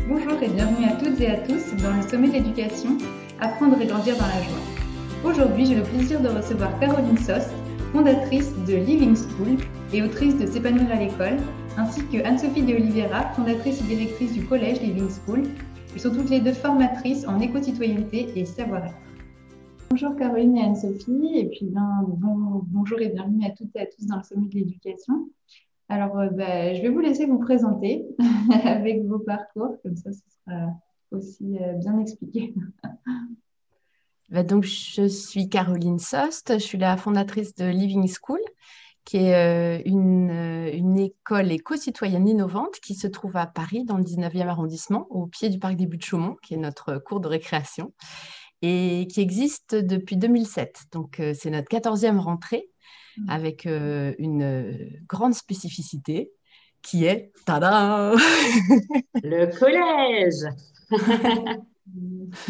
Bonjour et bienvenue à toutes et à tous dans le sommet de l'éducation, apprendre et grandir dans la joie. Aujourd'hui, j'ai le plaisir de recevoir Caroline Sost, fondatrice de Living School et autrice de S'épanouir à l'école, ainsi que Anne-Sophie de Oliveira, fondatrice et directrice du collège Living School. Elles sont toutes les deux formatrices en éco-citoyenneté et savoir-être. Bonjour Caroline et Anne-Sophie, et puis bonjour et bienvenue à toutes et à tous dans le sommet de l'éducation. Alors, je vais vous laisser vous présenter avec vos parcours, comme ça, ce sera aussi bien expliqué. Donc, je suis Caroline Sost, je suis la fondatrice de Living School, qui est une école éco-citoyenne innovante qui se trouve à Paris, dans le 19e arrondissement, au pied du parc des Buttes-Chaumont, qui est notre cours de récréation, et qui existe depuis 2007. Donc, c'est notre 14e rentrée, avec une grande spécificité qui est, tada, le collège.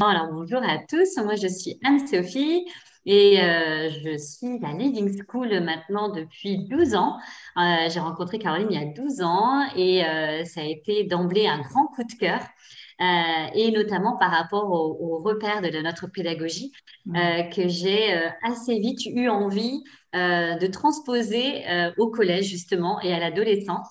Alors, bonjour à tous, moi je suis Anne-Sophie et je suis à Living School maintenant depuis 12 ans. J'ai rencontré Caroline il y a 12 ans et ça a été d'emblée un grand coup de cœur. Et notamment par rapport aux repères de notre pédagogie que j'ai assez vite eu envie de transposer au collège justement et à l'adolescence.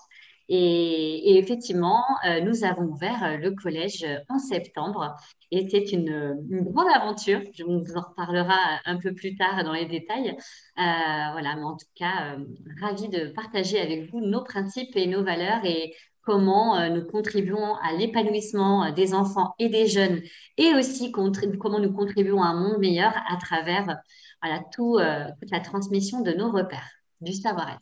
Et effectivement, nous avons ouvert le collège en septembre et c'est une grande aventure. Je vous en reparlera un peu plus tard dans les détails. Voilà, mais en tout cas, ravie de partager avec vous nos principes et nos valeurs et comment nous contribuons à l'épanouissement des enfants et des jeunes et aussi comment nous contribuons à un monde meilleur à travers toute la transmission de nos repères, du savoir-être.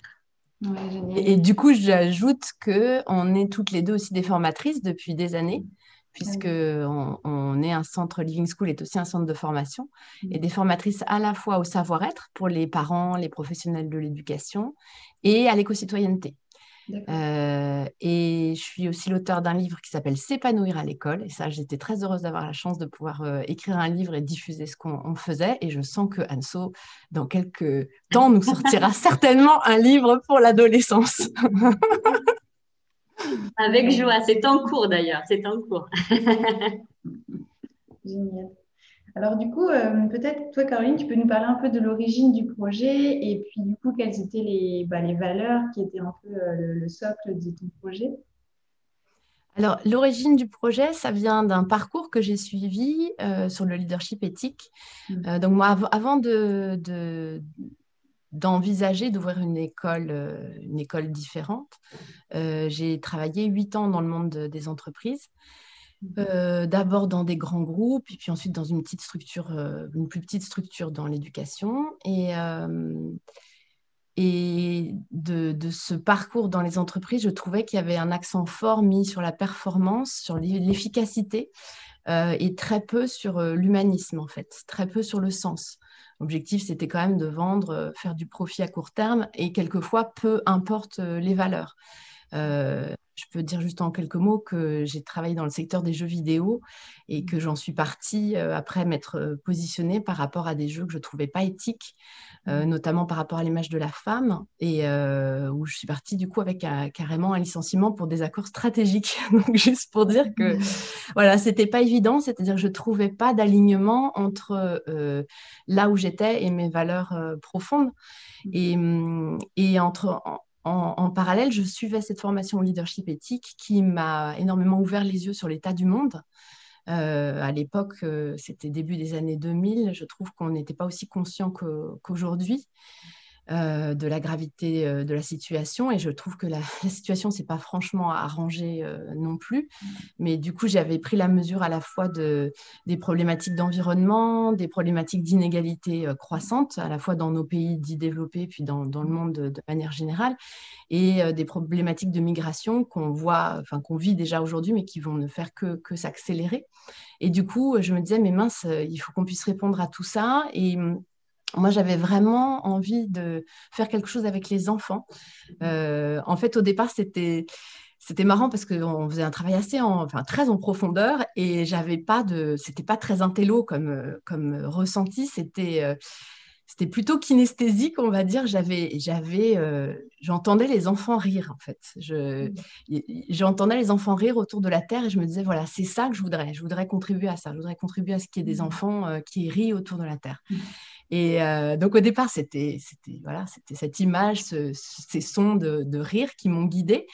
Ouais, génial. Et du coup, j'ajoute qu'on est toutes les deux aussi des formatrices depuis des années, puisque on est un centre, Living School est aussi un centre de formation, et des formatrices à la fois au savoir-être pour les parents, les professionnels de l'éducation, et à l'éco-citoyenneté. Et je suis aussi l'auteur d'un livre qui s'appelle S'épanouir à l'école. Et ça, j'étais très heureuse d'avoir la chance de pouvoir écrire un livre et diffuser ce qu'on faisait. Et je sens que Anso, dans quelques temps, nous sortira certainement un livre pour l'adolescence. Avec joie, c'est en cours d'ailleurs, c'est en cours. Génial. Alors du coup, peut-être toi Caroline, tu peux nous parler un peu de l'origine du projet et puis du coup, quelles étaient les valeurs qui étaient un peu le socle de ton projet? Alors, l'origine du projet, ça vient d'un parcours que j'ai suivi sur le leadership éthique. Donc moi, avant d'envisager d'ouvrir une école différente, j'ai travaillé 8 ans dans le monde des entreprises. D'abord dans des grands groupes, et puis ensuite dans une plus petite structure dans l'éducation. Et de ce parcours dans les entreprises, je trouvais qu'il y avait un accent fort mis sur la performance, sur l'efficacité, et très peu sur l'humanisme, en fait, très peu sur le sens. L'objectif, c'était quand même de vendre, faire du profit à court terme, et quelquefois, peu importe les valeurs. Je peux dire juste en quelques mots que j'ai travaillé dans le secteur des jeux vidéo et que j'en suis partie après m'être positionnée par rapport à des jeux que je ne trouvais pas éthiques, notamment par rapport à l'image de la femme, et où je suis partie du coup avec carrément un licenciement pour désaccord stratégique. Donc juste pour dire que voilà, c'était pas évident, c'est-à-dire que je ne trouvais pas d'alignement entre là où j'étais et mes valeurs profondes. Et en parallèle, je suivais cette formation au leadership éthique qui m'a énormément ouvert les yeux sur l'état du monde. À l'époque, c'était début des années 2000, je trouve qu'on n'était pas aussi conscient qu'aujourd'hui de la gravité de la situation. Et je trouve que la situation ne s'est pas franchement arrangée non plus. Mais du coup, j'avais pris la mesure à la fois des problématiques d'environnement, des problématiques d'inégalité croissantes, à la fois dans nos pays dits développés, puis dans le monde de manière générale, et des problématiques de migration qu'on vit déjà aujourd'hui, mais qui vont ne faire que s'accélérer. Et du coup, je me disais, mais mince, il faut qu'on puisse répondre à tout ça. Et moi, j'avais vraiment envie de faire quelque chose avec les enfants. En fait, au départ, c'était marrant parce qu'on faisait un travail très en profondeur et c'était pas très intello comme ressenti. c'était plutôt kinesthésique, on va dire. J'entendais les enfants rire, en fait. J'entendais les enfants rire autour de la terre et je me disais, voilà, c'est ça que je voudrais. Je voudrais contribuer à ça. Je voudrais contribuer à ce qu'il y ait des enfants qui rient autour de la terre. Et donc, au départ, c'était cette image, ces sons de rire qui m'ont guidée.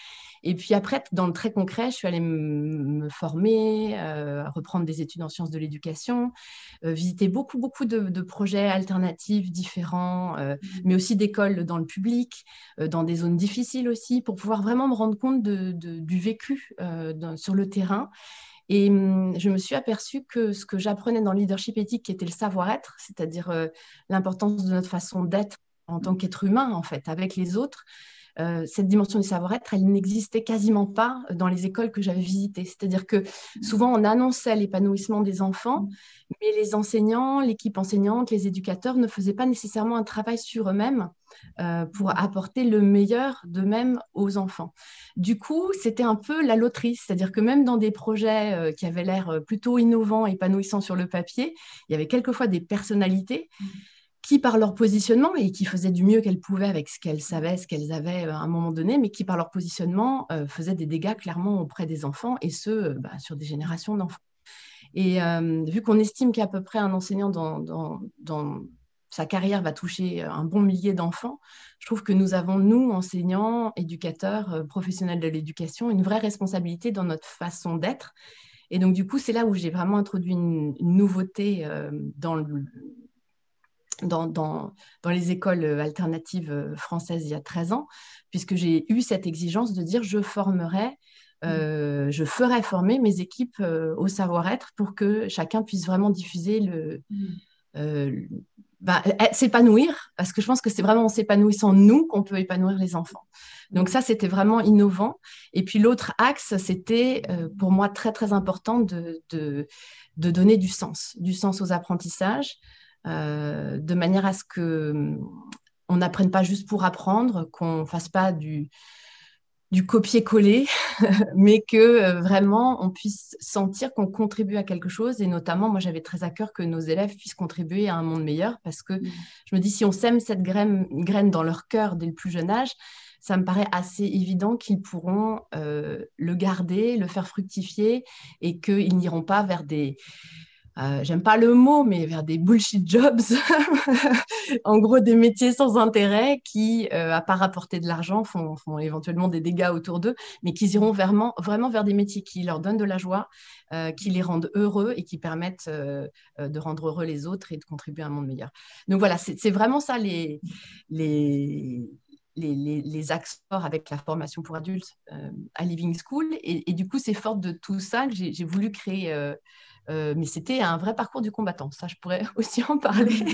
Et puis après, dans le très concret, je suis allée me former, reprendre des études en sciences de l'éducation, visiter beaucoup de projets alternatifs différents, mais aussi d'écoles dans le public, dans des zones difficiles aussi, pour pouvoir vraiment me rendre compte du vécu sur le terrain. Et je me suis aperçue que ce que j'apprenais dans le leadership éthique, qui était le savoir-être, c'est-à-dire l'importance de notre façon d'être en tant qu'être humain, en fait, avec les autres, cette dimension du savoir-être, elle n'existait quasiment pas dans les écoles que j'avais visitées. C'est-à-dire que souvent, on annonçait l'épanouissement des enfants, mais les enseignants, l'équipe enseignante, les éducateurs ne faisaient pas nécessairement un travail sur eux-mêmes pour apporter le meilleur d'eux-mêmes aux enfants. Du coup, c'était un peu la loterie, c'est-à-dire que même dans des projets qui avaient l'air plutôt innovants, épanouissants sur le papier, il y avait quelquefois des personnalités qui, par leur positionnement, et qui faisaient du mieux qu'elles pouvaient avec ce qu'elles savaient, ce qu'elles avaient à un moment donné, mais qui, par leur positionnement, faisaient des dégâts clairement auprès des enfants, et sur des générations d'enfants. Et vu qu'on estime qu'à peu près un enseignant dans sa carrière va toucher un bon millier d'enfants, je trouve que nous avons, nous, enseignants, éducateurs, professionnels de l'éducation, une vraie responsabilité dans notre façon d'être. Et donc, du coup, c'est là où j'ai vraiment introduit une nouveauté dans les écoles alternatives françaises il y a 13 ans, puisque j'ai eu cette exigence de dire je ferai former mes équipes au savoir-être pour que chacun puisse vraiment diffuser s'épanouir, parce que je pense que c'est vraiment en s'épanouissant nous qu'on peut épanouir les enfants. Donc ça, c'était vraiment innovant. Et puis l'autre axe, c'était pour moi très, très important de donner du sens aux apprentissages, de manière à ce qu'on n'apprenne pas juste pour apprendre, qu'on ne fasse pas du copier-coller, mais que vraiment on puisse sentir qu'on contribue à quelque chose. Et notamment, moi, j'avais très à cœur que nos élèves puissent contribuer à un monde meilleur, parce que je me dis, si on sème cette graine dans leur cœur dès le plus jeune âge, ça me paraît assez évident qu'ils pourront le garder, le faire fructifier, et qu'ils n'iront pas vers j'aime pas le mot, mais vers des bullshit jobs, en gros des métiers sans intérêt qui, à part apporter de l'argent, font éventuellement des dégâts autour d'eux, mais qu'ils iront vraiment vers des métiers qui leur donnent de la joie, qui les rendent heureux et qui permettent de rendre heureux les autres et de contribuer à un monde meilleur. Donc voilà, c'est vraiment ça les axes forts avec la formation pour adultes à Living School. Et du coup, c'est fort de tout ça que j'ai voulu créer... mais c'était un vrai parcours du combattant. Ça, je pourrais aussi en parler.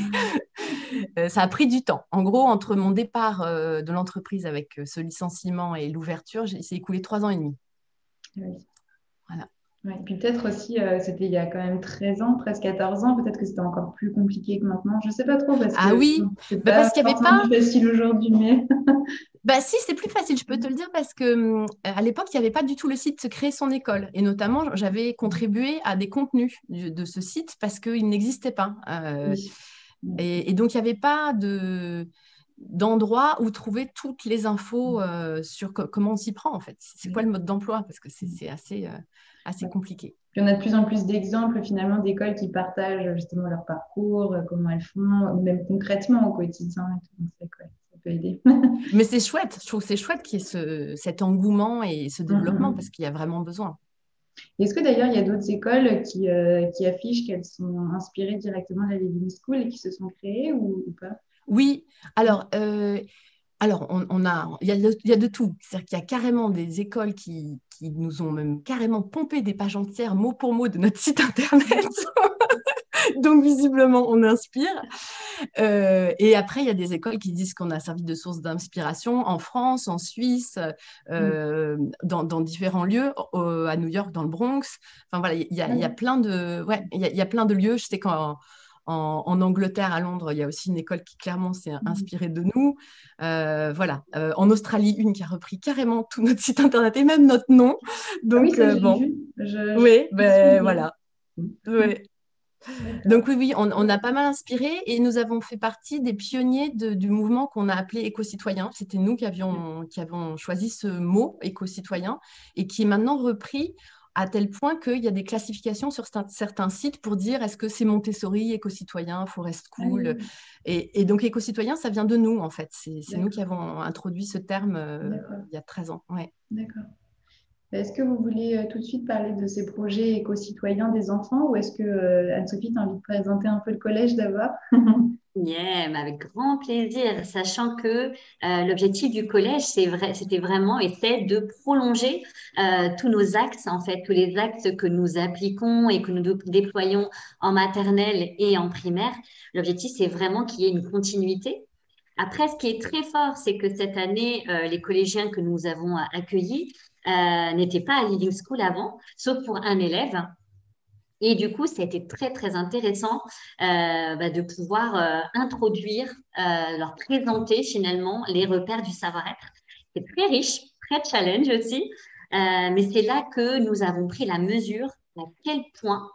Ça a pris du temps. En gros, entre mon départ de l'entreprise avec ce licenciement et l'ouverture, il s'est écoulé 3 ans et demi. Oui. Voilà. Ouais, et puis peut-être aussi, c'était il y a quand même 13 ans, presque 14 ans, peut-être que c'était encore plus compliqué que maintenant. Je ne sais pas trop, parce que oui, c'est pas parce qu'il n'y avait pas... plus facile aujourd'hui, mais... Si, c'est plus facile, je peux te le dire, parce qu'à l'époque, il n'y avait pas du tout le site Créer son école. Et notamment, j'avais contribué à des contenus de ce site parce qu'il n'existait pas. Oui. Et donc, il n'y avait pas d'endroit où trouver toutes les infos sur comment on s'y prend, en fait. C'est quoi le mode d'emploi? Parce que c'est assez compliqué. Puis on a de plus en plus d'exemples, finalement, d'écoles qui partagent justement leur parcours, comment elles font, même concrètement au quotidien. Et tout. Donc, ça peut aider. Mais c'est chouette. Je trouve que c'est chouette qu'il y ait cet engouement et ce développement, parce qu'il y a vraiment besoin. Est-ce que d'ailleurs, il y a d'autres écoles qui affichent qu'elles sont inspirées directement de la Living School et qui se sont créées ou pas? Oui, alors il y a de tout. C'est-à-dire qu'il y a carrément des écoles qui nous ont même carrément pompé des pages entières, mot pour mot, de notre site internet. Donc, visiblement, on inspire. Et après, il y a des écoles qui disent qu'on a servi de source d'inspiration en France, en Suisse, dans différents lieux, à New York, dans le Bronx. Enfin, voilà, il y a plein de lieux. Je sais qu'en Angleterre, à Londres, il y a aussi une école qui clairement s'est inspirée de nous. En Australie, une qui a repris carrément tout notre site internet et même notre nom. Donc, oui, ça, bon. Vu. Oui, voilà. Oui. Donc oui, on a pas mal inspiré et nous avons fait partie des pionniers du mouvement qu'on a appelé éco-citoyen. C'était nous qui avions choisi ce mot éco-citoyen et qui est maintenant repris à tel point qu'il y a des classifications sur certains sites pour dire est-ce que c'est Montessori, éco-citoyen, Forest School. Oui, Et donc éco-citoyen, ça vient de nous en fait. C'est nous qui d'accord, avons introduit ce terme d'accord, il y a 13 ans. Ouais. d'accord. Est-ce que vous voulez tout de suite parler de ces projets éco-citoyens des enfants ou est-ce que Anne-Sophie, tu as envie de présenter un peu le collège d'abord? Yeah, mais avec grand plaisir, sachant que l'objectif du collège, c'était vraiment et c'est de prolonger tous nos axes, en fait, tous les axes que nous appliquons et que nous déployons en maternelle et en primaire. L'objectif, c'est vraiment qu'il y ait une continuité. Après, ce qui est très fort, c'est que cette année, les collégiens que nous avons accueillis n'étaient pas à Living School avant, sauf pour un élève. Et du coup, ça a été très, très intéressant de pouvoir introduire, leur présenter finalement les repères du savoir-être. C'est très riche, très challenge aussi, mais c'est là que nous avons pris la mesure à quel point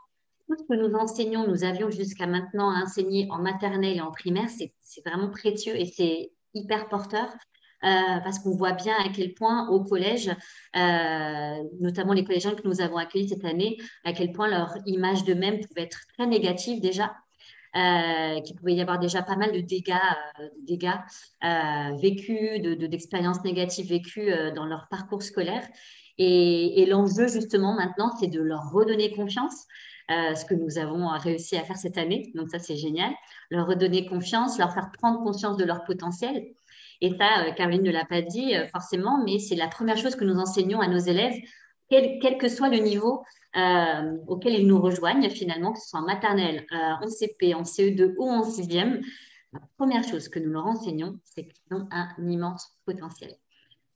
tout ce que nous enseignons, nous avions jusqu'à maintenant à enseigner en maternelle et en primaire, c'est vraiment précieux et c'est hyper porteur. Parce qu'on voit bien à quel point au collège, notamment les collégiens que nous avons accueillis cette année, à quel point leur image d'eux-mêmes pouvait être très négative déjà, qu'il pouvait y avoir déjà pas mal de dégâts vécus, d'expériences négatives vécues dans leur parcours scolaire. Et l'enjeu justement maintenant, c'est de leur redonner confiance. Ce que nous avons réussi à faire cette année. Donc ça, c'est génial. Leur redonner confiance, leur faire prendre conscience de leur potentiel. Et ça, Caroline ne l'a pas dit forcément, mais c'est la première chose que nous enseignons à nos élèves, quel que soit le niveau auquel ils nous rejoignent finalement, que ce soit en maternelle, en CP, en CE2 ou en sixième. La première chose que nous leur enseignons, c'est qu'ils ont un immense potentiel,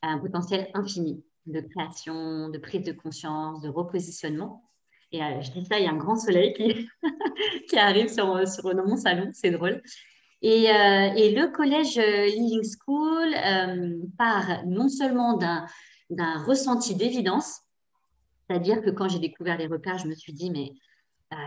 un potentiel infini de création, de prise de conscience, de repositionnement. Et je dis ça, il y a un grand soleil qui arrive dans mon salon, c'est drôle. Et le collège Living School part non seulement d'un ressenti d'évidence, c'est-à-dire que quand j'ai découvert les repères, je me suis dit, mais euh,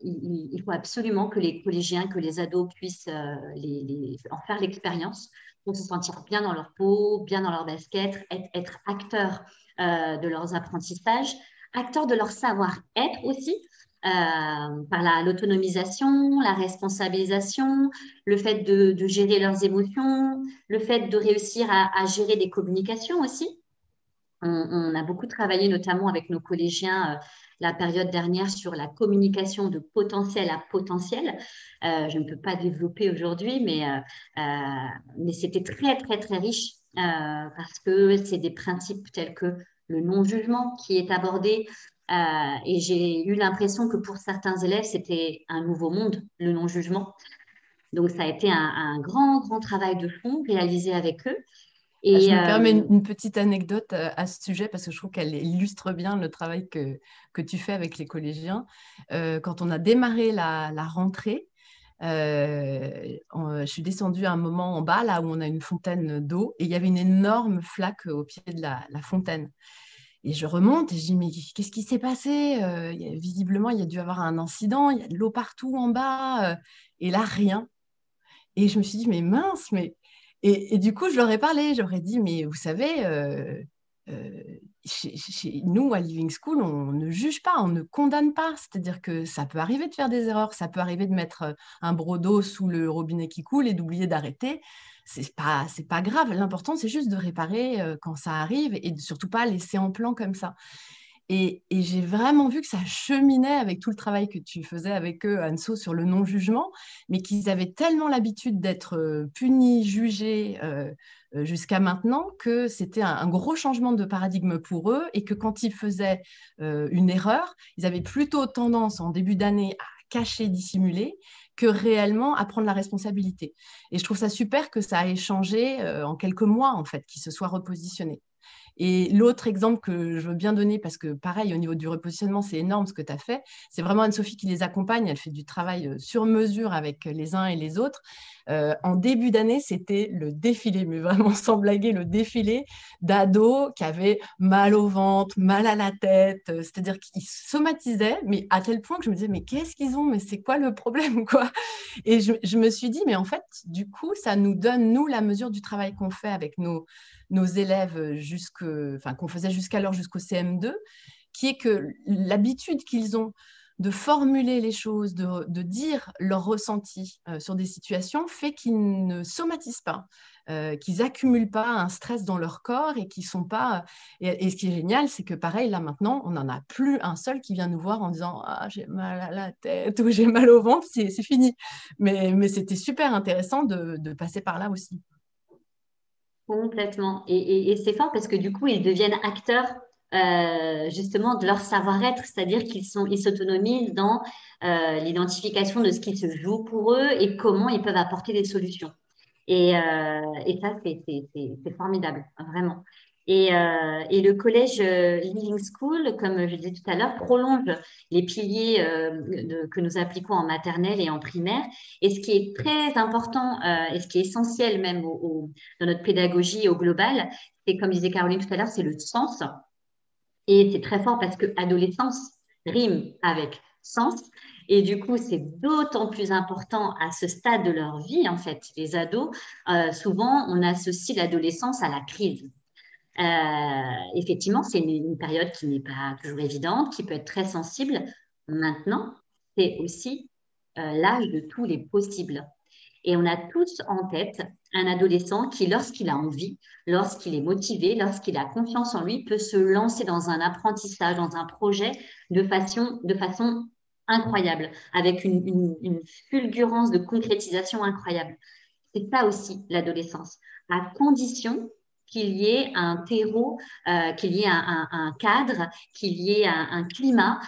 il faut absolument que les collégiens, que les ados puissent en faire l'expérience pour se sentir bien dans leur peau, bien dans leur basket, être acteurs de leurs apprentissages, acteurs de leur savoir-être aussi, par l'autonomisation, la responsabilisation, le fait de gérer leurs émotions, le fait de réussir à gérer des communications aussi. On a beaucoup travaillé notamment avec nos collégiens la période dernière sur la communication de potentiel à potentiel. Je ne peux pas développer aujourd'hui, mais c'était très, très, très riche parce que c'est des principes tels que le non-jugement qui est abordé. Et j'ai eu l'impression que pour certains élèves, c'était un nouveau monde, le non-jugement. Donc, ça a été un grand, grand travail de fond réalisé avec eux. Je Et me permets une petite anecdote à ce sujet parce que je trouve qu'elle illustre bien le travail que tu fais avec les collégiens. Quand on a démarré la rentrée, je suis descendue à un moment en bas, là où on a une fontaine d'eau, et il y avait une énorme flaque au pied de la fontaine. Et je remonte et je dis, mais qu'est-ce qui s'est passé? Visiblement, il y a dû avoir un incident, il y a de l'eau partout en bas, et là, rien. Et je me suis dit, mais mince, mais... Et du coup, je leur ai parlé, j'aurais dit, mais vous savez, euh, chez nous, à Living School, on ne juge pas, on ne condamne pas. C'est-à-dire que ça peut arriver de faire des erreurs, ça peut arriver de mettre un broc d'eau sous le robinet qui coule et d'oublier d'arrêter. C'est pas grave. L'important, c'est juste de réparer quand ça arrive et de surtout pas laisser en plan comme ça. Et j'ai vraiment vu que ça cheminait avec tout le travail que tu faisais avec eux, Anso, sur le non-jugement, mais qu'ils avaient tellement l'habitude d'être punis, jugés jusqu'à maintenant, que c'était un gros changement de paradigme pour eux et que quand ils faisaient une erreur, ils avaient plutôt tendance en début d'année à cacher, dissimuler, que réellement à prendre la responsabilité. Et je trouve ça super que ça ait changé en quelques mois, en fait, qu'ils se soient repositionnés. Et l'autre exemple que je veux bien donner, parce que pareil, au niveau du repositionnement, c'est énorme ce que tu as fait, c'est vraiment Anne-Sophie qui les accompagne. Elle fait du travail sur mesure avec les uns et les autres. En début d'année, c'était le défilé, mais vraiment sans blaguer, le défilé d'ados qui avaient mal au ventre, mal à la tête, c'est-à-dire qu'ils somatisaient, mais à tel point que je me disais, mais qu'est-ce qu'ils ont? Mais c'est quoi le problème, quoi? Et je me suis dit, mais en fait, du coup, ça nous donne, nous, la mesure du travail qu'on fait avec nos élèves qu'on faisait jusqu'alors jusqu'au CM2, qui est que l'habitude qu'ils ont de formuler les choses, de dire leurs ressentis sur des situations, fait qu'ils ne somatisent pas, qu'ils accumulent pas un stress dans leur corps et qu'ils sont pas. Et ce qui est génial, c'est que pareil, là maintenant, on n'en a plus un seul qui vient nous voir en disant ah j'ai mal à la tête ou j'ai mal au ventre, c'est fini. Mais c'était super intéressant de passer par là aussi. Complètement. Et c'est fort parce que du coup, ils deviennent acteurs justement de leur savoir-être, c'est-à-dire ils s'autonomisent dans l'identification de ce qui se joue pour eux et comment ils peuvent apporter des solutions. Et ça, c'est formidable, vraiment. Et le collège Living School, comme je disais tout à l'heure, prolonge les piliers que nous appliquons en maternelle et en primaire. Et ce qui est très important et ce qui est essentiel même dans notre pédagogie au global, c'est comme disait Caroline tout à l'heure, c'est le sens. Et c'est très fort parce que adolescence rime avec sens. Et du coup, c'est d'autant plus important à ce stade de leur vie, en fait. Les ados, souvent, on associe l'adolescence à la crise. Effectivement, c'est une période qui n'est pas toujours évidente, qui peut être très sensible. Maintenant, c'est aussi l'âge de tous les possibles. Et on a tous en tête un adolescent qui, lorsqu'il a envie, lorsqu'il est motivé, lorsqu'il a confiance en lui, peut se lancer dans un apprentissage, dans un projet de façon incroyable, avec une fulgurance de concrétisation incroyable. C'est ça aussi l'adolescence, à condition qu'il y ait un terreau, qu'il y ait un cadre, qu'il y ait un climat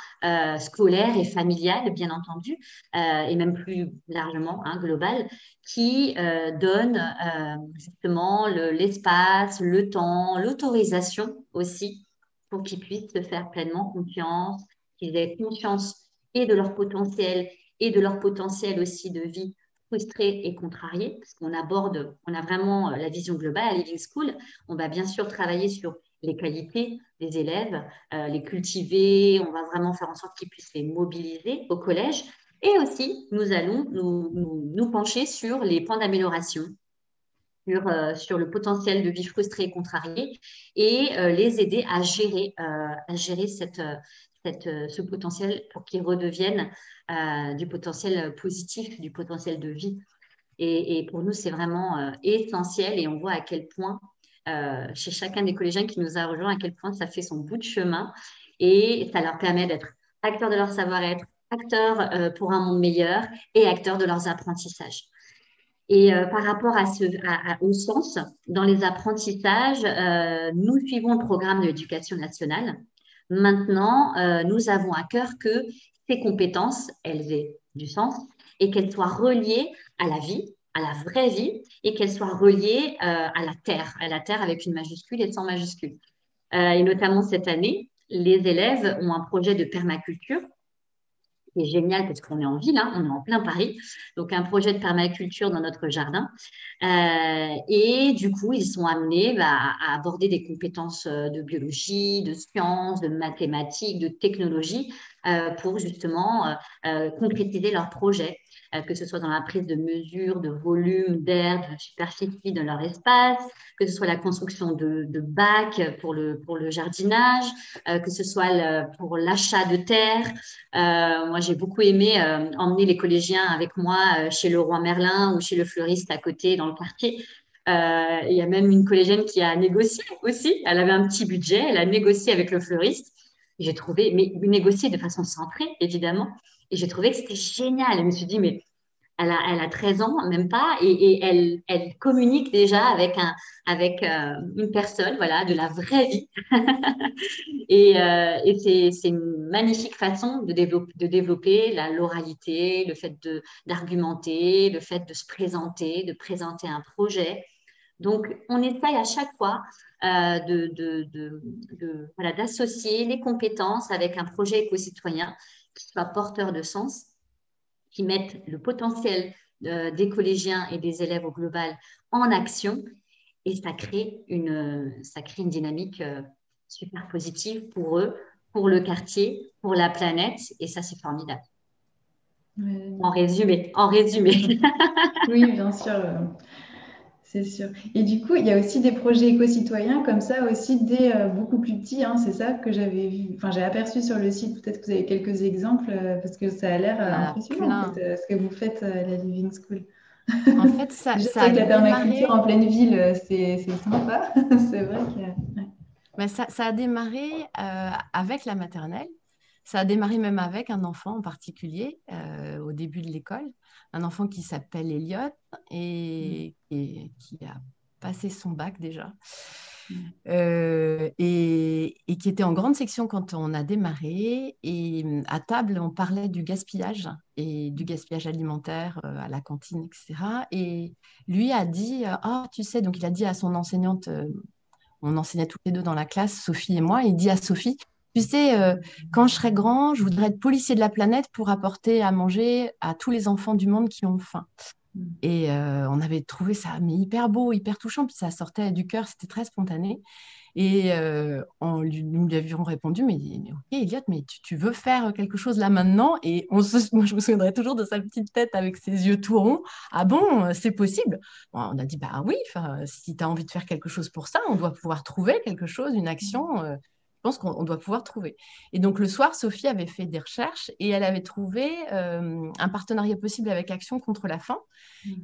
scolaire et familial, bien entendu, et même plus largement, global, qui donne justement l'espace, le temps, l'autorisation aussi, pour qu'ils puissent se faire pleinement confiance, qu'ils aient conscience et de leur potentiel, et de leur potentiel aussi de vie frustrés et contrariés, parce qu'on a vraiment la vision globale à Living School. On va bien sûr travailler sur les qualités des élèves, les cultiver, on va vraiment faire en sorte qu'ils puissent les mobiliser au collège. Et aussi, nous allons nous pencher sur les points d'amélioration, sur le potentiel de vie frustrée et contrariée, et les aider à gérer ce potentiel pour qu'ils redeviennent du potentiel positif, du potentiel de vie. Et pour nous, c'est vraiment essentiel et on voit à quel point, chez chacun des collégiens qui nous a rejoints, à quel point ça fait son bout de chemin et ça leur permet d'être acteurs de leur savoir-être, acteurs pour un monde meilleur et acteurs de leurs apprentissages. Et par rapport au sens, dans les apprentissages, nous suivons le programme de l'éducation nationale. Maintenant, nous avons à cœur que ces compétences, elles aient du sens et qu'elles soient reliées à la vie, à la vraie vie, et qu'elles soient reliées à la terre avec une majuscule et sans majuscule. Et notamment cette année, les élèves ont un projet de permaculture qui est génial parce qu'on est en ville, on est en plein Paris, donc un projet de permaculture dans notre jardin. Et du coup, ils sont amenés à aborder des compétences de biologie, de sciences, de mathématiques, de technologie pour justement concrétiser leur projet, que ce soit dans la prise de mesure, de volume, d'air, de superficie de leur espace, que ce soit la construction de bacs pour le jardinage, que ce soit pour l'achat de terre. Moi, j'ai beaucoup aimé emmener les collégiens avec moi chez Leroy Merlin ou chez le fleuriste à côté dans le quartier. Il y a même une collégienne qui a négocié aussi. Elle avait un petit budget, elle a négocié avec le fleuriste. J'ai trouvé, mais négocié de façon centrée, évidemment. Et j'ai trouvé que c'était génial. Je me suis dit, mais elle a 13 ans, même pas, et elle communique déjà avec une personne, voilà, de la vraie vie. Et c'est une magnifique façon de développer l'oralité, le fait d'argumenter, le fait de se présenter, de présenter un projet, Donc, on essaye à chaque fois voilà, d'associer les compétences avec un projet éco-citoyen qui soit porteur de sens, qui mette le potentiel des collégiens et des élèves au global en action. Et ça crée une dynamique super positive pour eux, pour le quartier, pour la planète. Et ça, c'est formidable. Ouais. En résumé. Oui, bien sûr, c'est sûr. Et du coup, il y a aussi des projets éco-citoyens comme ça aussi dès beaucoup plus petits, hein, c'est ça que j'avais vu, enfin j'ai aperçu sur le site. Peut-être que vous avez quelques exemples parce que ça a l'air Il y en a impressionnant en plein. fait, ce que vous faites à la Living School. En fait, Déjà, ça c'est a vrai que la permaculture démarré. en pleine ville, c'est sympa. C'est vrai que. Ouais. Mais ça a démarré avec la maternelle. Ça a démarré même avec un enfant en particulier au début de l'école, un enfant qui s'appelle Elliot et qui a passé son bac déjà et qui était en grande section quand on a démarré. Et à table, on parlait du gaspillage et du gaspillage alimentaire à la cantine, etc. Et lui a dit, ah, tu sais, donc il a dit à son enseignante, on enseignait toutes les deux dans la classe, Sophie et moi. Il dit à Sophie, tu sais, quand je serai grand, je voudrais être policier de la planète pour apporter à manger à tous les enfants du monde qui ont faim. Et on avait trouvé ça mais hyper beau, hyper touchant, puis ça sortait du cœur, c'était très spontané. Et nous lui avions répondu, mais ok, Elliot, mais tu veux faire quelque chose là maintenant? Et moi, je me souviendrai toujours de sa petite tête avec ses yeux tout ronds. Ah bon, c'est possible? Bon, on a dit, bah oui, si tu as envie de faire quelque chose pour ça, on doit pouvoir trouver quelque chose, une action. Je pense qu'on doit pouvoir trouver. Et donc le soir, Sophie avait fait des recherches et elle avait trouvé un partenariat possible avec Action contre la faim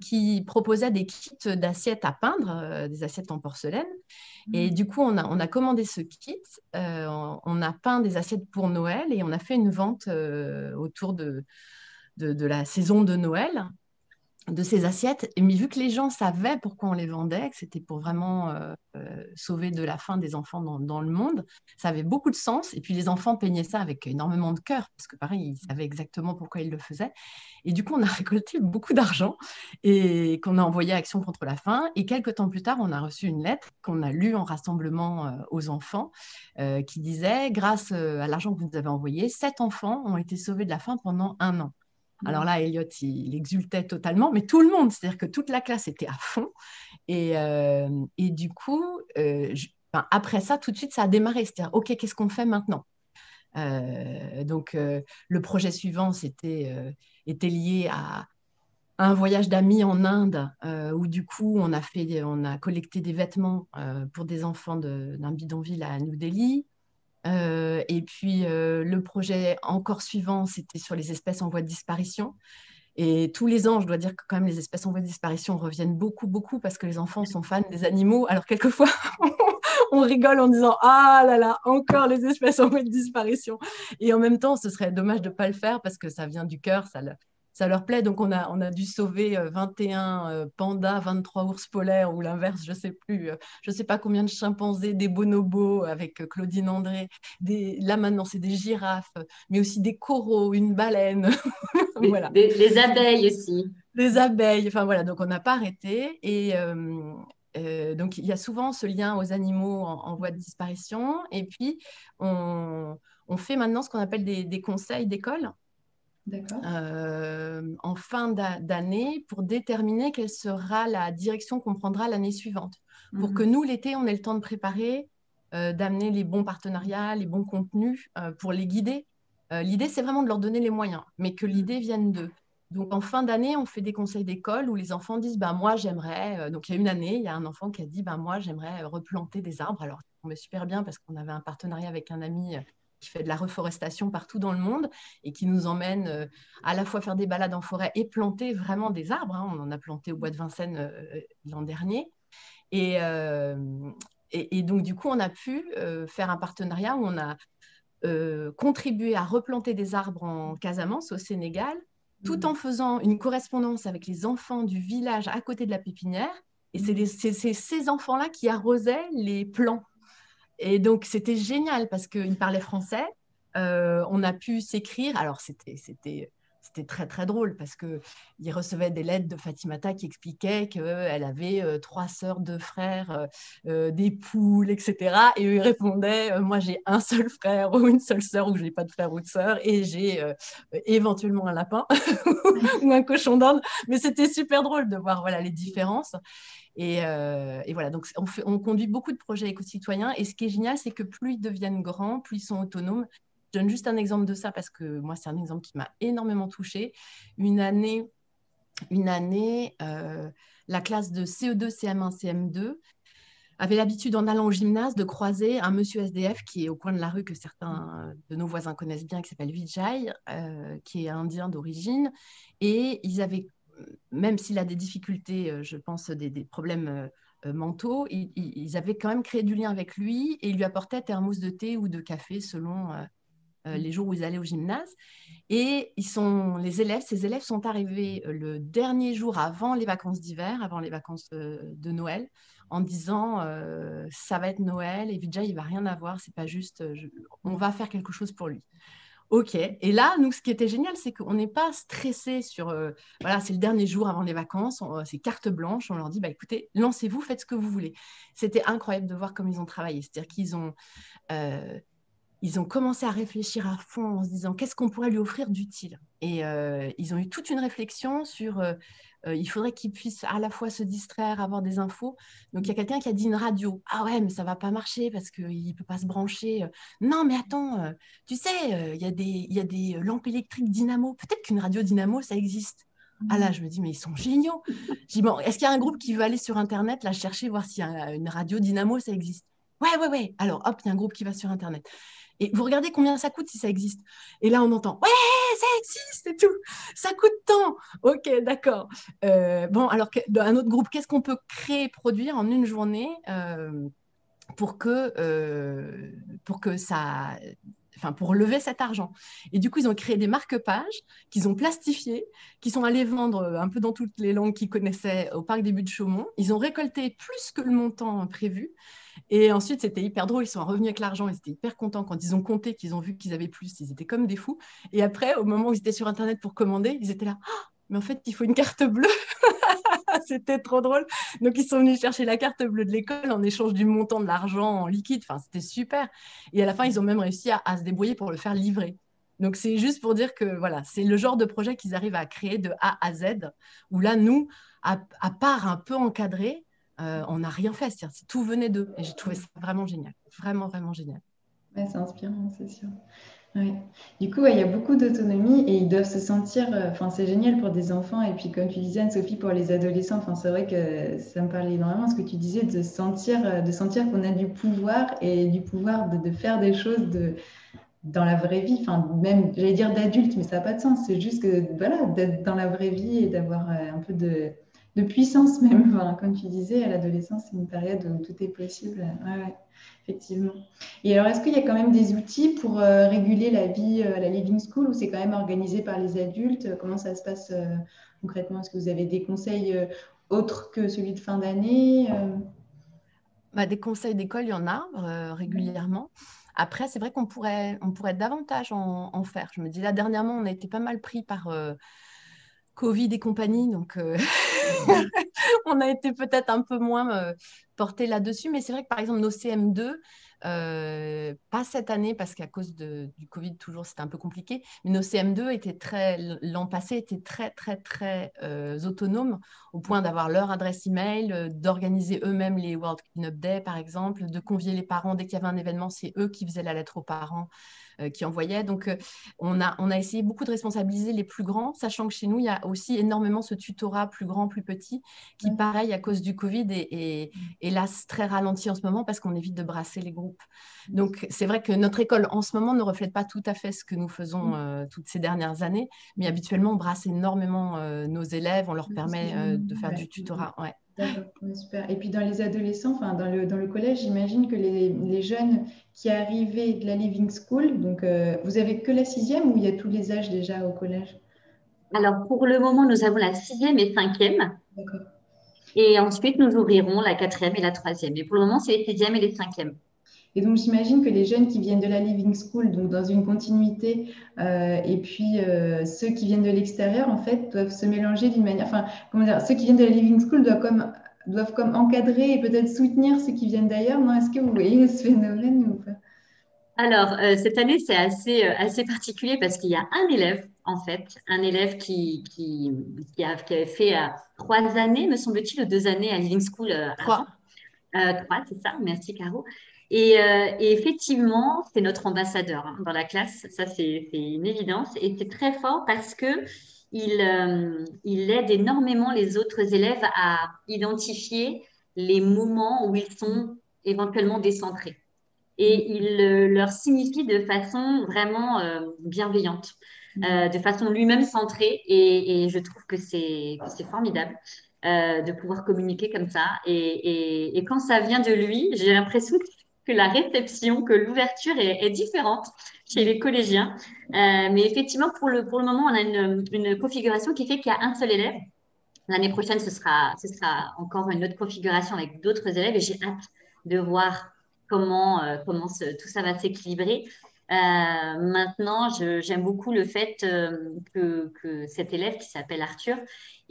qui proposait des kits d'assiettes à peindre, des assiettes en porcelaine. Et du coup, on a commandé ce kit, on a peint des assiettes pour Noël et on a fait une vente autour de la saison de Noël de ces assiettes. Mais vu que les gens savaient pourquoi on les vendait, que c'était pour vraiment sauver de la faim des enfants dans le monde, ça avait beaucoup de sens. Et puis les enfants peignaient ça avec énormément de cœur, parce que pareil, ils savaient exactement pourquoi ils le faisaient. Et du coup, on a récolté beaucoup d'argent et qu'on a envoyé à Action contre la faim. Et quelques temps plus tard, on a reçu une lettre qu'on a lue en rassemblement aux enfants qui disait, grâce à l'argent que vous nous avez envoyé, 7 enfants ont été sauvés de la faim pendant 1 an. Alors là, Elliot, il exultait totalement, mais tout le monde, c'est-à-dire que toute la classe était à fond. Et du coup, après ça, tout de suite, ça a démarré. C'est-à-dire, OK, qu'est-ce qu'on fait maintenant? Donc, le projet suivant, était lié à un voyage d'amis en Inde, où du coup, on a collecté des vêtements pour des enfants d'un bidonville à New Delhi. Et puis, le projet encore suivant, c'était sur les espèces en voie de disparition. Et tous les ans, je dois dire que quand même les espèces en voie de disparition reviennent beaucoup, beaucoup parce que les enfants sont fans des animaux. Alors quelquefois, on rigole en disant ah là là, encore les espèces en voie de disparition. Et en même temps, ce serait dommage de ne pas le faire parce que ça vient du cœur, ça leur plaît. Donc on a dû sauver 21 pandas, 23 ours polaires ou l'inverse, je ne sais plus. Je ne sais pas combien de chimpanzés, des bonobos avec Claudine André. Là maintenant, c'est des girafes, mais aussi des coraux, une baleine. Voilà. Les abeilles aussi. Les abeilles, enfin voilà, donc on n'a pas arrêté. Et donc il y a souvent ce lien aux animaux en voie de disparition. Et puis on fait maintenant ce qu'on appelle des conseils d'école en fin d'année pour déterminer quelle sera la direction qu'on prendra l'année suivante. Pour que nous, l'été, on ait le temps de préparer, d'amener les bons partenariats, les bons contenus pour les guider. L'idée, c'est vraiment de leur donner les moyens, mais que l'idée vienne d'eux. Donc, en fin d'année, on fait des conseils d'école où les enfants disent bah, moi, j'aimerais. Donc, il y a une année, il y a un enfant qui a dit bah, moi, j'aimerais replanter des arbres. Alors, ça tombait super bien parce qu'on avait un partenariat avec un ami qui fait de la reforestation partout dans le monde et qui nous emmène à la fois faire des balades en forêt et planter vraiment des arbres. Hein. On en a planté au bois de Vincennes l'an dernier. Et donc, du coup, on a pu faire un partenariat où on a contribué à replanter des arbres en Casamance, au Sénégal, tout en faisant une correspondance avec les enfants du village à côté de la pépinière. Et c'est ces enfants-là qui arrosaient les plants. Et donc, c'était génial parce qu'ils parlaient français. On a pu s'écrire. Alors, c'était c'était très, très drôle parce qu'ils recevaient des lettres de Fatimata qui expliquaient qu'elle avait 3 sœurs, 2 frères, des poules, etc. Et eux, ils répondaient, moi, j'ai un seul frère ou une seule sœur ou je n'ai pas de frère ou de sœur et j'ai éventuellement un lapin ou un cochon d'Inde. Mais c'était super drôle de voir voilà, les différences. Et voilà, donc on conduit beaucoup de projets éco-citoyens. Et ce qui est génial, c'est que plus ils deviennent grands, plus ils sont autonomes. Je donne juste un exemple de ça parce que moi, c'est un exemple qui m'a énormément touchée. Une année, la classe de CE2, CM1, CM2 avait l'habitude, en allant au gymnase, de croiser un monsieur SDF qui est au coin de la rue, que certains de nos voisins connaissent bien, qui s'appelle Vijay, qui est indien d'origine. Et ils avaient, même s'il a des difficultés, je pense, des problèmes mentaux, ils avaient quand même créé du lien avec lui et ils lui apportaient thermos de thé ou de café selon les jours où ils allaient au gymnase. Et ces élèves sont arrivés le dernier jour avant les vacances d'hiver, avant les vacances de Noël, en disant ça va être Noël et Vijay, il va rien avoir, c'est pas juste, on va faire quelque chose pour lui. Ok. Et là, nous, ce qui était génial, c'est qu'on n'est pas stressé sur, voilà, c'est le dernier jour avant les vacances, c'est carte blanche, on leur dit, bah, écoutez, lancez-vous, faites ce que vous voulez. C'était incroyable de voir comme ils ont travaillé. C'est-à-dire ils ont commencé à réfléchir à fond en se disant qu'est-ce qu'on pourrait lui offrir d'utile. Et ils ont eu toute une réflexion sur il faudrait qu'il puisse à la fois se distraire, avoir des infos. Donc il y a quelqu'un qui a dit une radio. Ah ouais, mais ça va pas marcher parce qu'il ne peut pas se brancher. Non, mais attends, tu sais, il y a des lampes électriques dynamo. Peut-être qu'une radio dynamo, ça existe. Ah là, je me dis, mais ils sont géniaux. Je dis, bon, est-ce qu'il y a un groupe qui veut aller sur Internet, là, chercher, voir s'il y a une radio dynamo, ça existe? Ouais. Alors, hop, il y a un groupe qui va sur Internet. Et vous regardez combien ça coûte si ça existe. Et là, on entend, ouais, ça existe et tout. Ça coûte tant. Ok, d'accord. Bon, alors, un autre groupe, qu'est-ce qu'on peut créer, produire en une journée pour que ça... Enfin, pour lever cet argent. Et du coup, ils ont créé des marque-pages qu'ils ont plastifiés, qui sont allés vendre un peu dans toutes les langues qu'ils connaissaient au parc des Buttes-Chaumont. Ils ont récolté plus que le montant prévu. Et ensuite, c'était hyper drôle. Ils sont revenus avec l'argent. Ils étaient hyper contents quand ils ont compté, qu'ils ont vu qu'ils avaient plus. Ils étaient comme des fous. Et après, au moment où ils étaient sur Internet pour commander, ils étaient là. Ah, mais en fait, il faut une carte bleue. C'était trop drôle. Donc, ils sont venus chercher la carte bleue de l'école en échange du montant de l'argent en liquide. Enfin, c'était super. Et à la fin, ils ont même réussi à se débrouiller pour le faire livrer. Donc, c'est juste pour dire que voilà, c'est le genre de projet qu'ils arrivent à créer de A à Z, où là, nous, à part un peu encadré, on n'a rien fait. C'est-à-dire, tout venait d'eux. Et j'ai trouvé ça vraiment génial. Vraiment, vraiment génial. Ouais, c'est inspirant, c'est sûr. Ouais. Du coup, ouais, il y a beaucoup d'autonomie et ils doivent se sentir, enfin, c'est génial pour des enfants et puis comme tu disais Anne-Sophie pour les adolescents, enfin, c'est vrai que ça me parlait énormément ce que tu disais de sentir qu'on a du pouvoir et du pouvoir de faire des choses dans la vraie vie, enfin même j'allais dire d'adulte, mais ça n'a pas de sens, c'est juste que voilà, d'être dans la vraie vie et d'avoir un peu de puissance même, enfin, comme tu disais, à l'adolescence, c'est une période où tout est possible. Ouais, effectivement. Et alors, est-ce qu'il y a quand même des outils pour réguler la vie à la Living School ou c'est quand même organisé par les adultes? Comment ça se passe concrètement? Est-ce que vous avez des conseils autres que celui de fin d'année Bah, des conseils d'école, il y en a régulièrement. Après, c'est vrai qu'on pourrait davantage en faire. Je me dis, là, dernièrement, on a été pas mal pris par Covid et compagnie, donc on a été peut-être un peu moins porté là-dessus. Mais c'est vrai que, par exemple, nos CM2, pas cette année, parce qu'à cause du Covid, toujours, c'était un peu compliqué, mais nos CM2 l'an passé, étaient très, très, très autonomes, au point d'avoir leur adresse email, d'organiser eux-mêmes les World Cleanup Day, par exemple, de convier les parents. Dès qu'il y avait un événement, c'est eux qui faisaient la lettre aux parents, qui envoyaient. Donc, on a essayé beaucoup de responsabiliser les plus grands, sachant que chez nous, il y a aussi énormément ce tutorat plus grand, plus petit, qui, pareil, à cause du Covid, est hélas très ralenti en ce moment parce qu'on évite de brasser les groupes. Donc, c'est vrai que notre école, en ce moment, ne reflète pas tout à fait ce que nous faisons toutes ces dernières années, mais habituellement, on brasse énormément nos élèves, on leur permet de faire du tutorat. Ouais. D'accord, ouais, super. Et puis dans les adolescents, enfin dans le collège, j'imagine que les jeunes qui arrivaient de la Living School, donc vous avez que la 6e ou il y a tous les âges déjà au collège? Alors, pour le moment, nous avons la 6e et 5e. D'accord. Et ensuite, nous ouvrirons la 4e et la 3e. Et pour le moment, c'est les 6e et les 5e. Et donc, j'imagine que les jeunes qui viennent de la Living School, donc dans une continuité, et puis ceux qui viennent de l'extérieur, en fait, doivent se mélanger d'une manière. Enfin, comment dire, ceux qui viennent de la Living School doivent comme encadrer et peut-être soutenir ceux qui viennent d'ailleurs. Non, est-ce que vous voyez ce phénomène ou pas? Alors, cette année, c'est assez particulier parce qu'il y a un élève, en fait, un élève qui avait fait 3 années, me semble-t-il, ou 2 années à Living School avant. 3. 3, c'est ça, merci Caro. Et effectivement, c'est notre ambassadeur hein, dans la classe, ça c'est une évidence. Et c'est très fort parce que il aide énormément les autres élèves à identifier les moments où ils sont éventuellement décentrés et il leur signifie de façon vraiment bienveillante, de façon lui-même centrée. Et je trouve que c'est formidable de pouvoir communiquer comme ça. Et quand ça vient de lui, j'ai l'impression que la réception, que l'ouverture est différente chez les collégiens. Mais effectivement, pour le moment, on a une configuration qui fait qu'il y a un seul élève. L'année prochaine, ce sera encore une autre configuration avec d'autres élèves et j'ai hâte de voir comment tout ça va s'équilibrer. Maintenant, j'aime beaucoup le fait que cet élève qui s'appelle Arthur,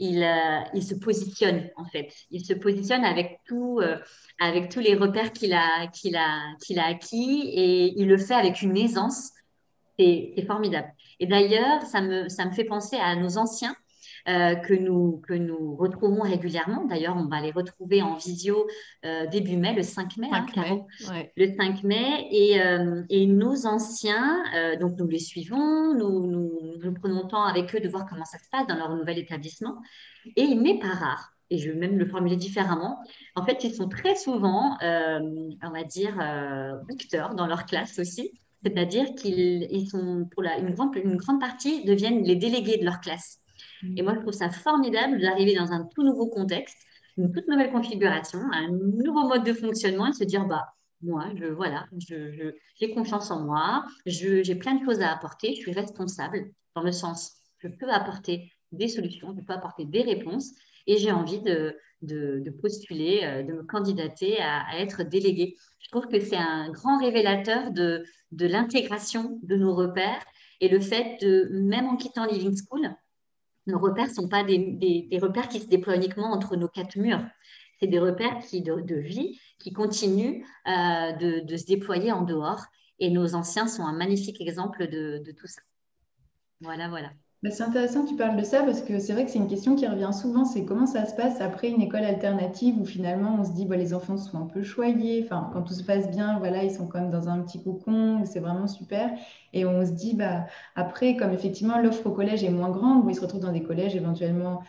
il se positionne en fait. Il se positionne avec tous les repères qu'il a acquis et il le fait avec une aisance. C'est formidable. Et d'ailleurs, ça me fait penser à nos anciens que nous retrouvons régulièrement. D'ailleurs, on va les retrouver en visio début mai, le 5 mai, hein, 5 mai, Caro, ouais. le 5 mai. Et nos anciens, donc nous les suivons, nous prenons le temps avec eux de voir comment ça se passe dans leur nouvel établissement. Et il n'est pas rare, et je vais même le formuler différemment, en fait, ils sont très souvent, on va dire, acteurs dans leur classe aussi. C'est-à-dire qu'ils sont, une grande partie, deviennent les délégués de leur classe. Et moi, je trouve ça formidable d'arriver dans un tout nouveau contexte, une toute nouvelle configuration, un nouveau mode de fonctionnement et de se dire, bah, moi, voilà, j'ai confiance en moi, j'ai plein de choses à apporter, je suis responsable dans le sens, je peux apporter des solutions, je peux apporter des réponses et j'ai envie de postuler, de me candidater à être délégué. Je trouve que c'est un grand révélateur de l'intégration de nos repères et le fait de, même en quittant Living School, nos repères ne sont pas des repères qui se déploient uniquement entre nos quatre murs. C'est des repères de vie qui continuent de se déployer en dehors. Et nos anciens sont un magnifique exemple de tout ça. Voilà, voilà. Bah, c'est intéressant que tu parles de ça parce que c'est vrai que c'est une question qui revient souvent, c'est comment ça se passe après une école alternative où finalement on se dit bah, les enfants sont un peu choyés, enfin quand tout se passe bien, voilà, ils sont quand même dans un petit cocon où c'est vraiment super et on se dit bah après comme effectivement l'offre au collège est moins grande, où ils se retrouvent dans des collèges éventuellement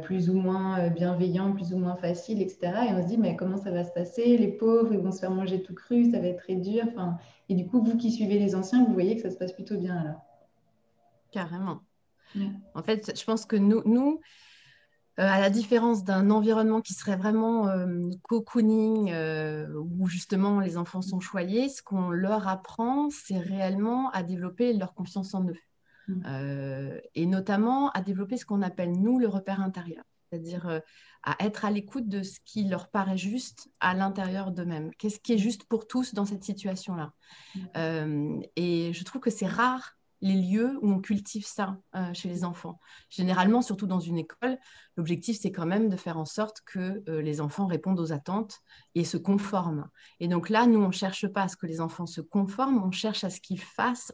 plus ou moins bienveillants, plus ou moins faciles, etc. Et on se dit mais comment ça va se passer? Les pauvres, ils vont se faire manger tout cru, ça va être très dur, enfin, et du coup vous qui suivez les anciens, vous voyez que ça se passe plutôt bien alors. Carrément. Ouais. En fait, je pense que nous à la différence d'un environnement qui serait vraiment cocooning, où justement les enfants sont choyés, ce qu'on leur apprend, c'est réellement à développer leur confiance en eux. Mm. Et notamment à développer ce qu'on appelle, nous, le repère intérieur. C'est-à-dire à être à l'écoute de ce qui leur paraît juste à l'intérieur d'eux-mêmes. Qu'est-ce qui est juste pour tous dans cette situation-là? Et je trouve que c'est rare les lieux où on cultive ça chez les enfants. Généralement, surtout dans une école, l'objectif, c'est quand même de faire en sorte que les enfants répondent aux attentes et se conforment. Et donc là, nous, on ne cherche pas à ce que les enfants se conforment, on cherche à ce qu'ils fassent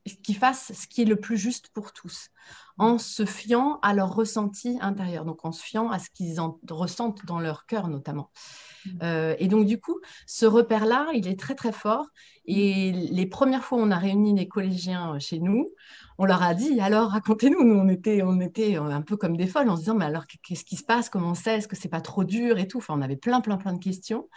ce qui est le plus juste pour tous, en se fiant à leur ressenti intérieur, donc en se fiant à ce qu'ils ressentent dans leur cœur notamment. Et donc du coup, ce repère-là, il est très très fort. Et les premières fois où on a réuni les collégiens chez nous, on leur a dit, alors racontez-nous, nous on était un peu comme des folles en se disant, mais alors qu'est-ce qui se passe, comment c'est, est-ce que c'est pas trop dur et tout. Enfin, on avait plein de questions.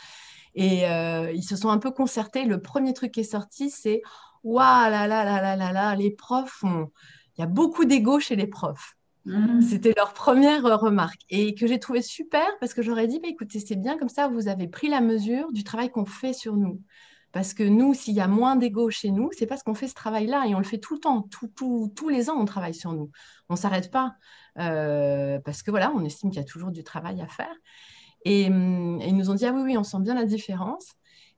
Et ils se sont un peu concertés. Le premier truc qui est sorti, c'est waouh là là là là là là, les profs il y a beaucoup d'ego chez les profs. Mm. C'était leur première remarque et que j'ai trouvé super parce que j'aurais dit, bah, écoutez, c'est bien comme ça, vous avez pris la mesure du travail qu'on fait sur nous. Parce que nous, s'il y a moins d'ego chez nous, c'est parce qu'on fait ce travail-là et on le fait tout le temps, tous les ans, on travaille sur nous. On ne s'arrête pas parce que voilà, on estime qu'il y a toujours du travail à faire. Et ils nous ont dit, ah oui, oui, on sent bien la différence.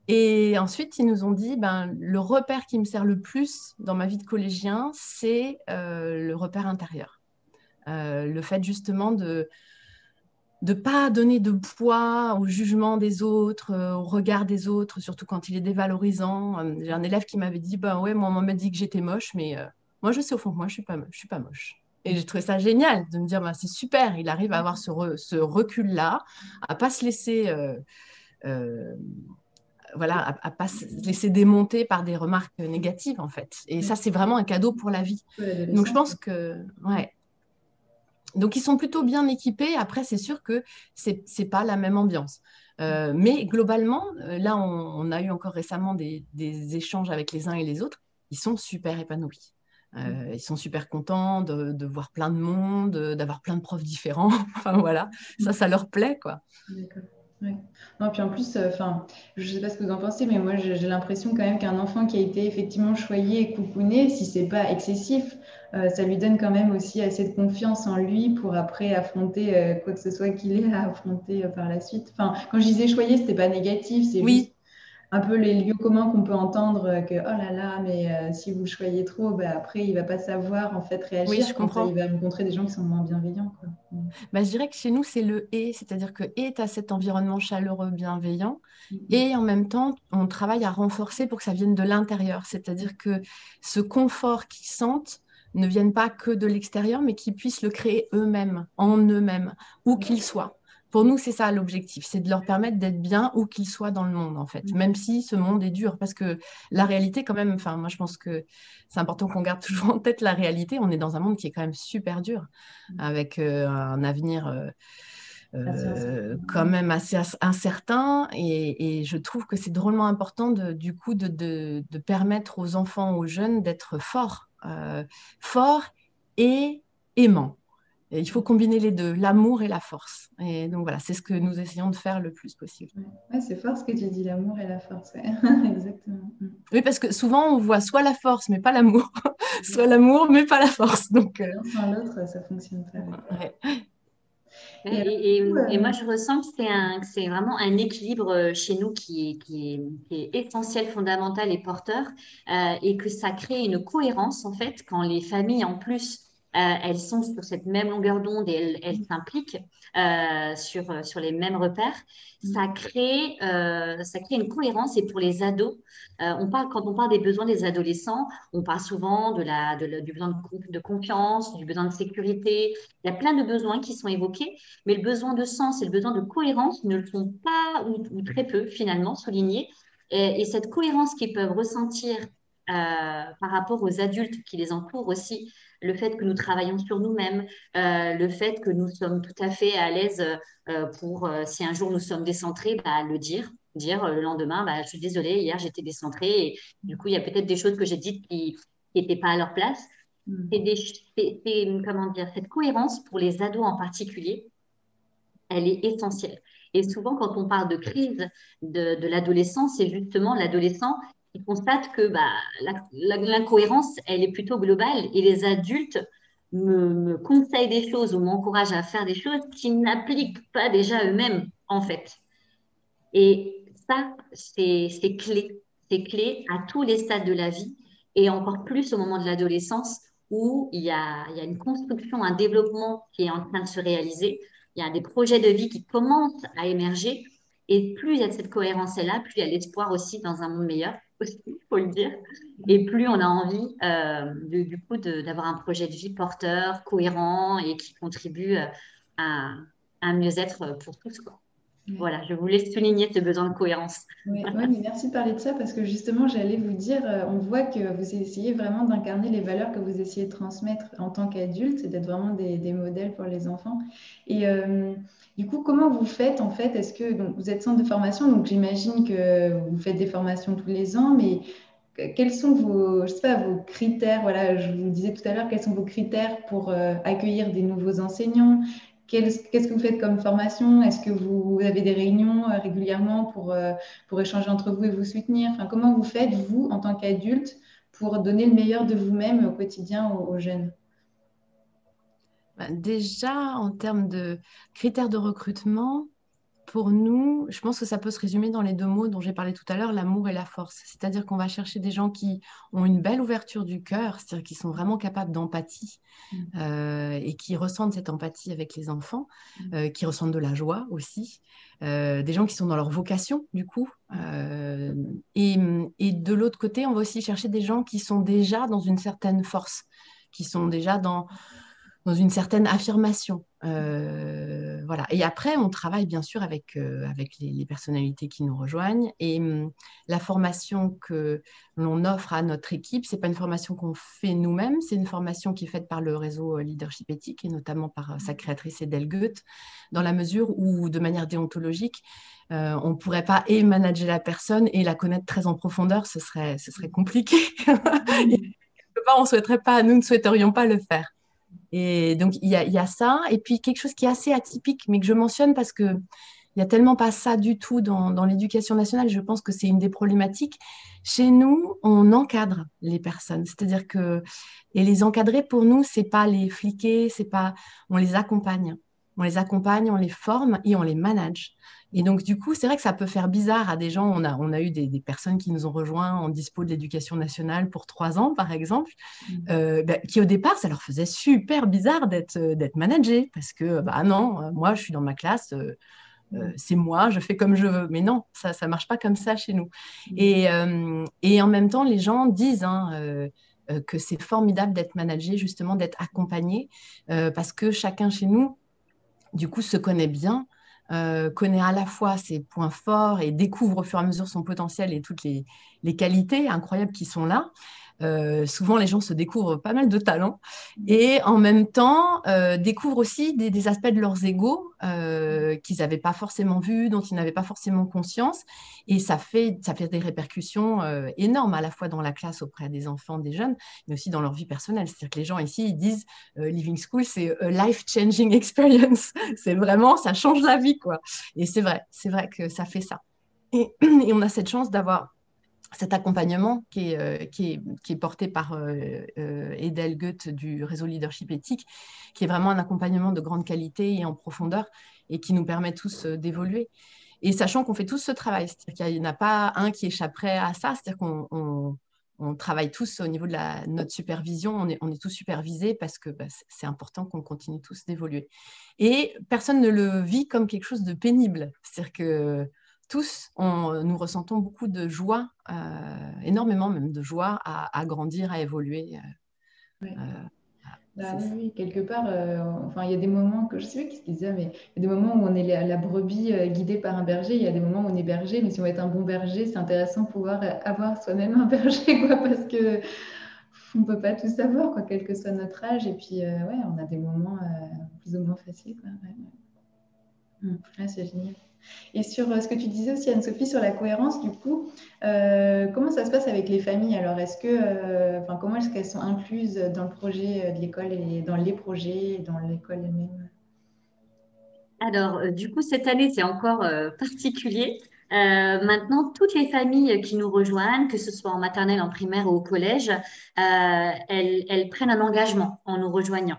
Et ensuite, ils nous ont dit, ben, le repère qui me sert le plus dans ma vie de collégien, c'est le repère intérieur. Le fait justement de ne pas donner de poids au jugement des autres, au regard des autres, surtout quand il est dévalorisant. J'ai un élève qui m'avait dit, ben ouais, moi, on m'a dit que j'étais moche, mais moi, je sais au fond que moi, je suis pas moche. Et j'ai trouvé ça génial de me dire, ben, c'est super, il arrive à avoir ce recul-là, à pas se laisser... euh, voilà, à pas se laisser démonter par des remarques négatives, en fait. Et ça, c'est vraiment un cadeau pour la vie. Donc, je pense que, ouais. Donc, ils sont plutôt bien équipés. Après, c'est sûr que c'est pas la même ambiance. Mais globalement, là, on a eu encore récemment des échanges avec les uns et les autres. Ils sont super épanouis. Ils sont super contents de voir plein de monde, d'avoir plein de profs différents. Enfin, voilà, ça leur plaît, quoi. D'accord. Ouais. Non, puis en plus, je sais pas ce que vous en pensez, mais moi j'ai l'impression quand même qu'un enfant qui a été effectivement choyé et coucouné, si c'est pas excessif, ça lui donne quand même aussi assez de confiance en lui pour après affronter quoi que ce soit qu'il ait à affronter par la suite. Enfin, quand je disais choyé, c'était pas négatif, c'est juste Oui, un peu les lieux communs qu'on peut entendre que oh là là, mais si vous choyez trop, bah, après il va pas savoir en fait oui, réagir je quand il comprends. va rencontrer des gens qui sont moins bienveillants, quoi. Bah, je dirais que chez nous, c'est le et, c'est-à-dire que et tu as cet environnement chaleureux, bienveillant, Mm. et en même temps, on travaille à renforcer pour que ça vienne de l'intérieur, c'est-à-dire que ce confort qu'ils sentent ne vienne pas que de l'extérieur, mais qu'ils puissent le créer eux-mêmes, en eux-mêmes, où qu'ils soient. Pour nous, c'est ça l'objectif, c'est de leur permettre d'être bien où qu'ils soient dans le monde, en fait, même si ce monde est dur, parce que la réalité, quand même, enfin, moi, je pense que c'est important qu'on garde toujours en tête la réalité. On est dans un monde qui est quand même super dur avec un avenir Assez incertain. quand même assez incertain. Et je trouve que c'est drôlement important du coup de permettre aux enfants, aux jeunes d'être forts et aimants. Et il faut combiner les deux, l'amour et la force. Et donc voilà, c'est ce que nous essayons de faire le plus possible. Ouais, ouais, c'est fort ce que tu dis, l'amour et la force. Ouais. Exactement. Oui, parce que souvent on voit soit la force mais pas l'amour, soit l'amour mais pas la force. Donc, L'un sans l'autre, ça fonctionne pas. Ouais. ouais. Et alors, Et, et- du coup, et moi, je ressens que que c'est vraiment un équilibre chez nous qui est essentiel, fondamental et porteur, et que ça crée une cohérence, en fait, quand les familles, en plus, elles sont sur cette même longueur d'onde et elles s'impliquent sur les mêmes repères, ça crée une cohérence. Et pour les ados, quand on parle des besoins des adolescents, on parle souvent du besoin de confiance, du besoin de sécurité. Il y a plein de besoins qui sont évoqués. Mais le besoin de sens et le besoin de cohérence ne le sont pas ou très peu finalement soulignés. Et cette cohérence qu'ils peuvent ressentir par rapport aux adultes qui les entourent aussi, le fait que nous travaillons sur nous-mêmes, le fait que nous sommes tout à fait à l'aise pour, si un jour nous sommes décentrés, bah, le dire le lendemain, bah, je suis désolée, hier j'étais décentrée et du coup il y a peut-être des choses que j'ai dites qui n'étaient pas à leur place. Comment dire, cette cohérence pour les ados en particulier, elle est essentielle. Et souvent, quand on parle de crise de l'adolescence, c'est justement l'adolescent qui constate que bah, l'incohérence, elle est plutôt globale et les adultes me conseillent des choses ou m'encouragent à faire des choses qu'ils n'appliquent pas déjà eux-mêmes, en fait. Et ça, c'est clé. C'est clé à tous les stades de la vie et encore plus au moment de l'adolescence où il y a une construction, un développement qui est en train de se réaliser. Il y a des projets de vie qui commencent à émerger. Et plus il y a cette cohérence est là, plus il y a l'espoir aussi dans un monde meilleur, aussi, il faut le dire. Et plus on a envie, du coup, d'avoir un projet de vie porteur, cohérent et qui contribue à un mieux-être pour tous, quoi. Ouais. Voilà, je voulais souligner ce besoin de cohérence. Oui, ouais, mais merci de parler de ça parce que justement, j'allais vous dire, on voit que vous essayez vraiment d'incarner les valeurs que vous essayez de transmettre en tant qu'adulte, c'est d'être vraiment des modèles pour les enfants. Et du coup, comment vous faites en fait? Est-ce que donc, vous êtes centre de formation, donc j'imagine que vous faites des formations tous les ans, mais quels sont vos, je sais pas, vos critères? Voilà, je vous disais tout à l'heure, quels sont vos critères pour accueillir des nouveaux enseignants? Qu'est-ce que vous faites comme formation? Est-ce que vous avez des réunions régulièrement pour échanger entre vous et vous soutenir? Enfin, comment vous faites, vous, en tant qu'adulte, pour donner le meilleur de vous-même au quotidien aux jeunes? Bah, déjà, en termes de critères de recrutement, pour nous, je pense que ça peut se résumer dans les deux mots dont j'ai parlé tout à l'heure, l'amour et la force. C'est-à-dire qu'on va chercher des gens qui ont une belle ouverture du cœur, c'est-à-dire qui sont vraiment capables d'empathie et qui ressentent cette empathie avec les enfants, qui ressentent de la joie aussi. Des gens qui sont dans leur vocation, du coup. Et de l'autre côté, on va aussi chercher des gens qui sont déjà dans une certaine force, qui sont déjà dans une certaine affirmation. Voilà. Et après, on travaille bien sûr avec les personnalités qui nous rejoignent. Et la formation que l'on offre à notre équipe, ce n'est pas une formation qu'on fait nous-mêmes, c'est une formation qui est faite par le réseau Leadership Éthique et notamment par sa créatrice Edel Goeth, dans la mesure où, de manière déontologique, on ne pourrait pas et manager la personne et la connaître très en profondeur, ce serait compliqué. On souhaiterait pas, nous ne souhaiterions pas le faire. Et donc, il y a ça. Et puis, quelque chose qui est assez atypique, mais que je mentionne parce qu'il n'y a tellement pas ça du tout dans l'éducation nationale. Je pense que c'est une des problématiques. Chez nous, on encadre les personnes. C'est-à-dire que, et les encadrer, pour nous, ce n'est pas les fliquer, on les accompagne. On les accompagne, on les forme et on les manage. Et donc, du coup, c'est vrai que ça peut faire bizarre à des gens. On a eu des personnes qui nous ont rejoints en dispo de l'éducation nationale pour 3 ans, par exemple, qui au départ, ça leur faisait super bizarre d'être managés parce que, non, moi, je suis dans ma classe, c'est moi, je fais comme je veux. Mais non, ça ne marche pas comme ça chez nous. Et en même temps, les gens disent que c'est formidable d'être managé, justement, d'être accompagné, parce que chacun chez nous, du coup, se connaît bien, connaît à la fois ses points forts et découvre au fur et à mesure son potentiel et toutes les qualités incroyables qui sont là. Souvent, les gens se découvrent pas mal de talents et en même temps découvrent aussi des aspects de leurs égos qu'ils n'avaient pas forcément vus, dont ils n'avaient pas forcément conscience. Et ça fait des répercussions énormes à la fois dans la classe auprès des enfants, des jeunes, mais aussi dans leur vie personnelle. C'est-à-dire que les gens ici, ils disent Living School, c'est a life-changing experience. C'est vraiment, ça change la vie, quoi. Et c'est vrai que ça fait ça. Et on a cette chance d'avoir cet accompagnement qui est porté par Edel Goeth du réseau Leadership Éthique, qui est vraiment un accompagnement de grande qualité et en profondeur et qui nous permet tous d'évoluer. Et sachant qu'on fait tous ce travail, c'est-à-dire qu'il n'y en a pas un qui échapperait à ça, c'est-à-dire qu'on travaille tous au niveau de notre supervision, on est tous supervisés parce que c'est important qu'on continue tous d'évoluer. Et personne ne le vit comme quelque chose de pénible, c'est-à-dire que tous, nous ressentons beaucoup de joie, énormément même de joie à grandir, à évoluer. Oui. Oui, quelque part, il y a des moments que je sais pas qui se disait, mais il y a des moments où on est la brebis guidée par un berger, il y a des moments où on est berger, mais si on veut être un bon berger, c'est intéressant de pouvoir avoir soi-même un berger, quoi, parce que on peut pas tout savoir, quoi, quel que soit notre âge, et puis on a des moments plus ou moins faciles, quoi. Ouais, c'est génial. Et sur ce que tu disais aussi, Anne-Sophie, sur la cohérence, du coup, comment ça se passe avec les familles? Alors, comment est-ce qu'elles sont incluses dans le projet de l'école et dans les projets, dans l'école elle-même? Alors, du coup, cette année, c'est encore particulier. Maintenant, toutes les familles qui nous rejoignent, que ce soit en maternelle, en primaire ou au collège, elles prennent un engagement en nous rejoignant.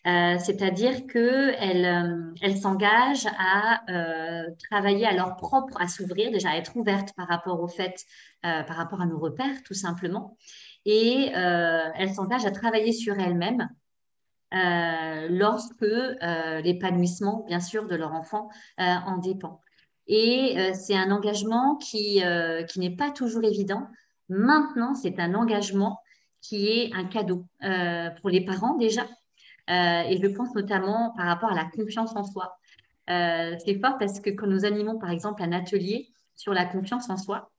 C'est-à-dire qu'elles s'engagent à travailler à leur propre, à s'ouvrir, déjà à être ouvertes par rapport au fait, par rapport à nos repères, tout simplement. Et elles s'engagent à travailler sur elles-mêmes lorsque l'épanouissement, bien sûr, de leur enfant en dépend. Et c'est un engagement qui n'est pas toujours évident. Maintenant, c'est un engagement qui est un cadeau pour les parents déjà. Et je pense notamment par rapport à la confiance en soi. C'est fort parce que quand nous animons, par exemple, un atelier sur la confiance en soi,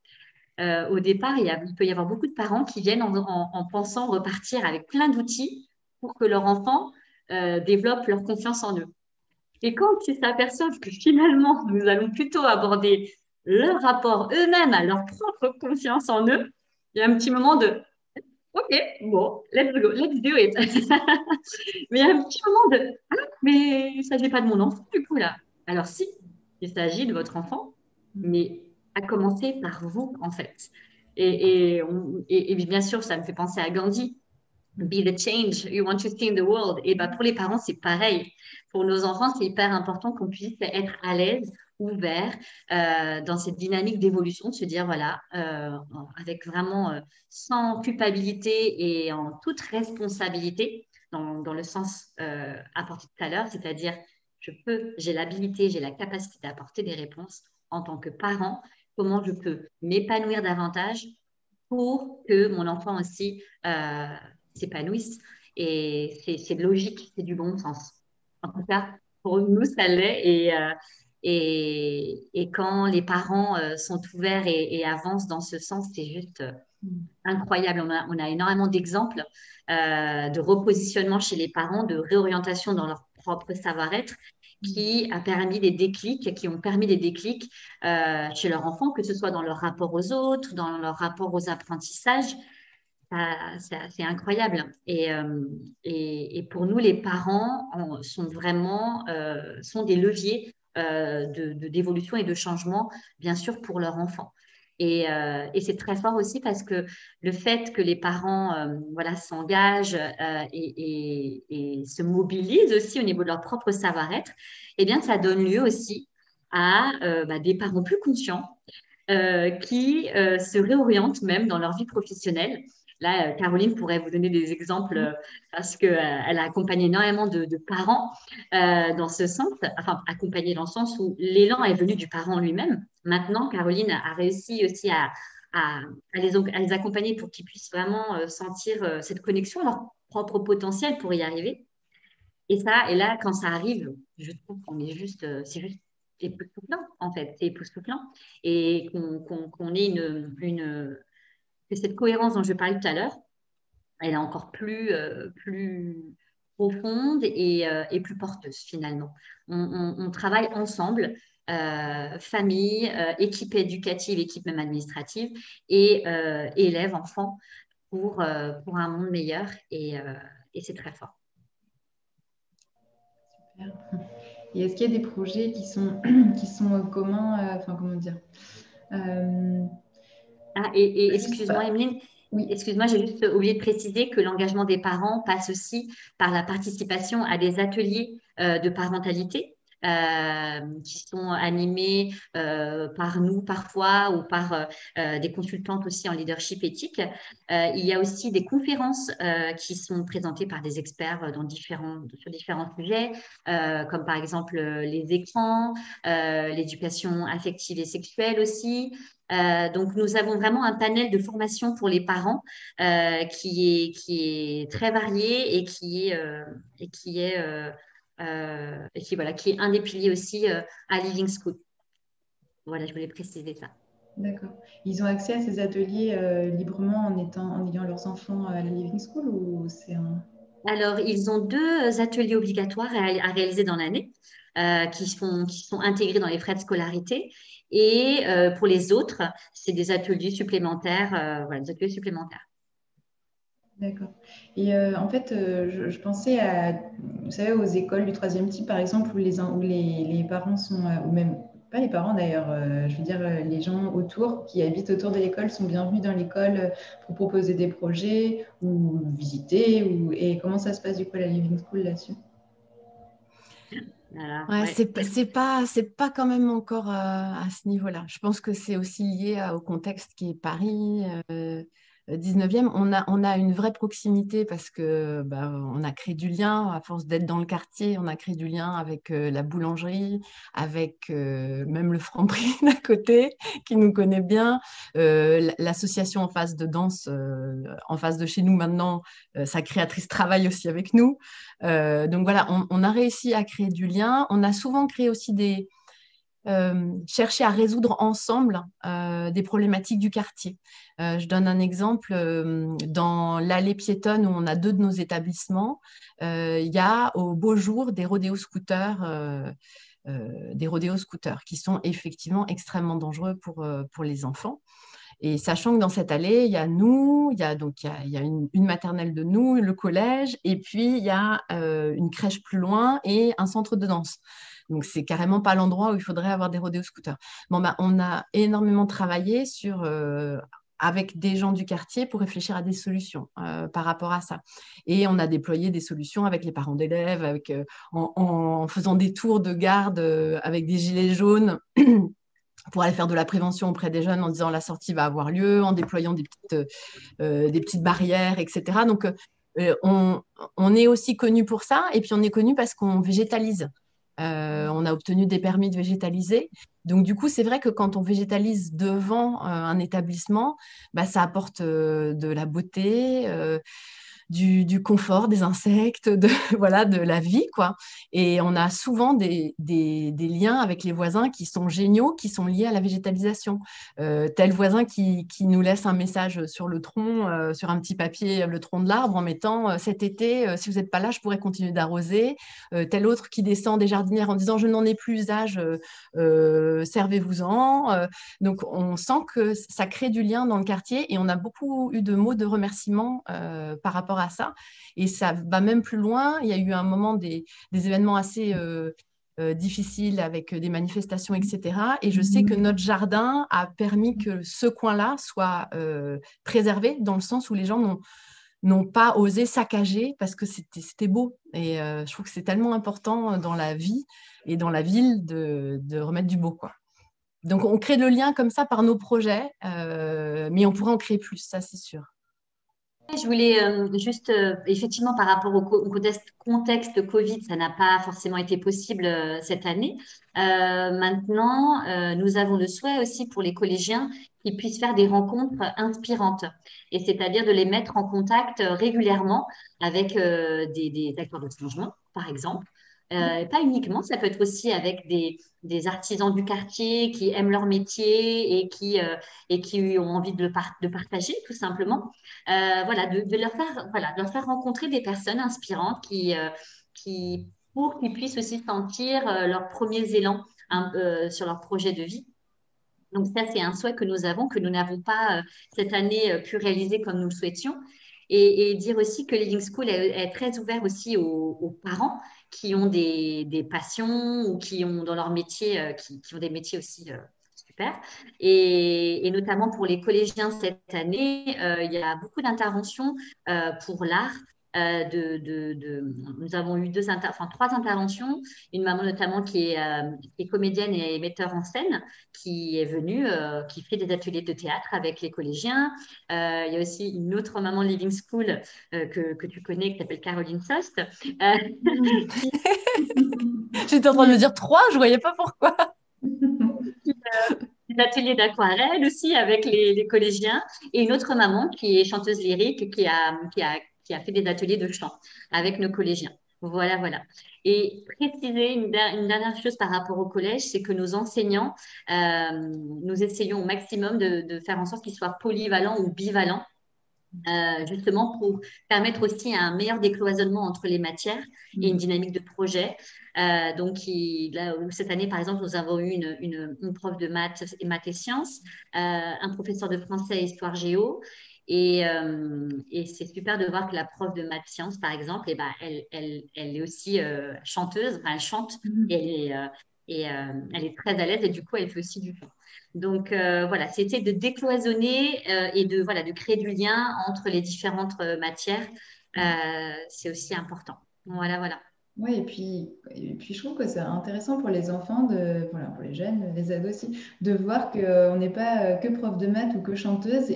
au départ, il peut y avoir beaucoup de parents qui viennent en pensant repartir avec plein d'outils pour que leur enfant développe leur confiance en eux. Et quand ils s'aperçoivent que finalement, nous allons plutôt aborder leur rapport eux-mêmes à leur propre confiance en eux, il y a un petit moment de OK, bon, let's go, let's do it. Mais il y a un petit moment de mais il ne s'agit pas de mon enfant du coup là. Alors si, il s'agit de votre enfant, mais à commencer par vous en fait. Et bien sûr, ça me fait penser à Gandhi. Be the change you want to see in the world. Et pour les parents, c'est pareil. Pour nos enfants, c'est hyper important qu'on puisse être à l'aise ouvert dans cette dynamique d'évolution, de se dire, voilà, avec vraiment sans culpabilité et en toute responsabilité, dans le sens apporté tout à l'heure, c'est-à-dire, j'ai l'habilité, j'ai la capacité d'apporter des réponses en tant que parent, comment je peux m'épanouir davantage pour que mon enfant aussi s'épanouisse. Et c'est logique, c'est du bon sens. En tout cas, pour nous, ça l'est. Et quand les parents sont ouverts et avancent dans ce sens, c'est juste incroyable. On a énormément d'exemples de repositionnement chez les parents, de réorientation dans leur propre savoir-être qui a permis des déclics, qui ont permis des déclics chez leurs enfants, que ce soit dans leur rapport aux autres, dans leur rapport aux apprentissages. C'est incroyable. Et pour nous, les parents sont vraiment sont des leviers d'évolution et de changement, bien sûr, pour leur enfant. Et c'est très fort aussi parce que le fait que les parents voilà, s'engagent et se mobilisent aussi au niveau de leur propre savoir-être, eh bien, ça donne lieu aussi à des parents plus conscients qui se réorientent même dans leur vie professionnelle. Là, Caroline pourrait vous donner des exemples parce qu'elle a accompagné énormément de parents dans ce sens, enfin accompagné dans le sens où l'élan est venu du parent lui-même. Maintenant, Caroline a réussi aussi à les accompagner pour qu'ils puissent vraiment sentir cette connexion à leur propre potentiel pour y arriver. Et là, quand ça arrive, je trouve qu'on est juste, c'est juste époustouflant, en fait, c'est époustouflant. Et qu'on ait que cette cohérence dont je parlais tout à l'heure, elle est encore plus profonde et plus porteuse, finalement. On travaille ensemble, famille, équipe éducative, équipe même administrative, et élèves, enfants, pour un monde meilleur. Et c'est très fort. Super. Et est-ce qu'il y a des projets qui sont communs, enfin comment dire Excuse-moi, Emeline. Oui. Excuse-moi, j'ai juste oublié de préciser que l'engagement des parents passe aussi par la participation à des ateliers de parentalité qui sont animés par nous parfois ou par des consultantes aussi en leadership éthique. Il y a aussi des conférences qui sont présentées par des experts sur différents sujets, comme par exemple les écrans, l'éducation affective et sexuelle aussi. Donc, nous avons vraiment un panel de formation pour les parents qui est très varié et qui est un des piliers aussi à Living School. Voilà, je voulais préciser ça. D'accord. Ils ont accès à ces ateliers librement en ayant leurs enfants à la Living School ou c'est un... Alors, ils ont 2 ateliers obligatoires à réaliser dans l'année qui sont intégrés dans les frais de scolarité. Et pour les autres, c'est des ateliers supplémentaires. Voilà, des ateliers supplémentaires. D'accord. Et en fait, je pensais vous savez, aux écoles du 3e type, par exemple, où les parents sont, ou même pas les parents d'ailleurs, je veux dire, les gens qui habitent autour de l'école sont bienvenus dans l'école pour proposer des projets ou visiter. Et comment ça se passe du coup à la Living School là-dessus? Voilà, ouais. C'est pas quand même encore à ce niveau-là. Je pense que c'est aussi lié au contexte qui est Paris. 19e, on a une vraie proximité parce que on a créé du lien à force d'être dans le quartier, on a créé du lien avec la boulangerie, avec même le Franprix d'à côté qui nous connaît bien, l'association en face de danse en face de chez nous maintenant, sa créatrice travaille aussi avec nous. Donc voilà, on a réussi à créer du lien. On a souvent créé aussi chercher à résoudre ensemble des problématiques du quartier. Je donne un exemple. Dans l'allée piétonne où on a 2 de nos établissements, il y a au beau jour des rodéos scooters qui sont effectivement extrêmement dangereux pour les enfants. Et sachant que dans cette allée, il y a nous, il y a une maternelle de nous, le collège, et puis il y a une crèche plus loin et un centre de danse. Donc, c'est carrément pas l'endroit où il faudrait avoir des rodéos scooters. On a énormément travaillé sur avec des gens du quartier pour réfléchir à des solutions par rapport à ça. Et on a déployé des solutions avec les parents d'élèves, en faisant des tours de garde avec des gilets jaunes pour aller faire de la prévention auprès des jeunes en disant la sortie va avoir lieu, en déployant des petites barrières, etc. Donc, on est aussi connu pour ça, et puis on est connu parce qu'on végétalise. On a obtenu des permis de végétaliser. Donc, du coup, c'est vrai que quand on végétalise devant un établissement, bah, ça apporte de la beauté, du confort, des insectes, voilà, de la vie, quoi. Et on a souvent des liens avec les voisins qui sont géniaux, qui sont liés à la végétalisation. Tel voisin qui nous laisse un message sur le tronc, sur un petit papier, le tronc de l'arbre, en mettant cet été, si vous n'êtes pas là, je pourrais continuer d'arroser. Tel autre qui descend des jardinières en disant je n'en ai plus usage, servez-vous-en. Donc, on sent que ça crée du lien dans le quartier, et on a beaucoup eu de mots de remerciement par rapport à ça. Et ça va même plus loin. Il y a eu un moment des événements assez difficiles avec des manifestations, etc. Et je sais que notre jardin a permis que ce coin-là soit préservé, dans le sens où les gens n'ont pas osé saccager parce que c'était beau. Et je trouve que c'est tellement important dans la vie et dans la ville de remettre du beau, quoi. Donc, on crée le lien comme ça par nos projets, mais on pourrait en créer plus, ça, c'est sûr. Je voulais juste, effectivement, par rapport au contexte Covid, ça n'a pas forcément été possible cette année. Maintenant, nous avons le souhait aussi pour les collégiens qu'ils puissent faire des rencontres inspirantes, et c'est-à-dire de les mettre en contact régulièrement avec des acteurs de changement, par exemple. Pas uniquement, ça peut être aussi avec des artisans du quartier qui aiment leur métier et qui ont envie de partager, tout simplement. Voilà, de leur faire rencontrer des personnes inspirantes pour qu'ils puissent aussi sentir leurs premiers élans sur leur projet de vie. Donc ça, c'est un souhait que nous avons, que nous n'avons pas cette année pu réaliser comme nous le souhaitions. Et dire aussi que Living School est très ouvert aussi aux parents qui ont des passions ou qui ont dans leur métier, qui ont des métiers aussi super. Et notamment pour les collégiens cette année, il y a beaucoup d'interventions pour l'art. Nous avons eu trois interventions. Une maman notamment qui est comédienne et metteur en scène, qui est venue, qui fait des ateliers de théâtre avec les collégiens. Il y a aussi une autre maman Living School que tu connais, qui s'appelle Caroline Sost. J'étais en train de me dire 3, je ne voyais pas pourquoi. Des ateliers d'aquarelle aussi avec les collégiens, et une autre maman qui est chanteuse lyrique qui a fait des ateliers de chant avec nos collégiens. Voilà, voilà. Et préciser une dernière chose par rapport au collège, c'est que nos enseignants, nous essayons au maximum de faire en sorte qu'ils soient polyvalents ou bivalents, justement pour permettre aussi un meilleur décloisonnement entre les matières et une dynamique de projet. Donc, là, cette année, par exemple, nous avons eu une prof de maths et sciences, un professeur de français et histoire géo. Et c'est super de voir que la prof de maths sciences, par exemple, elle est aussi chanteuse, enfin, elle chante, et elle est très à l'aise, et du coup, elle fait aussi du chant. Donc, voilà, c'était de décloisonner et de créer du lien entre les différentes matières. C'est aussi important. Voilà, voilà. Oui, et puis je trouve que c'est intéressant pour les enfants, voilà, pour les jeunes, les ados aussi, de voir qu'on n'est pas que prof de maths ou que chanteuse,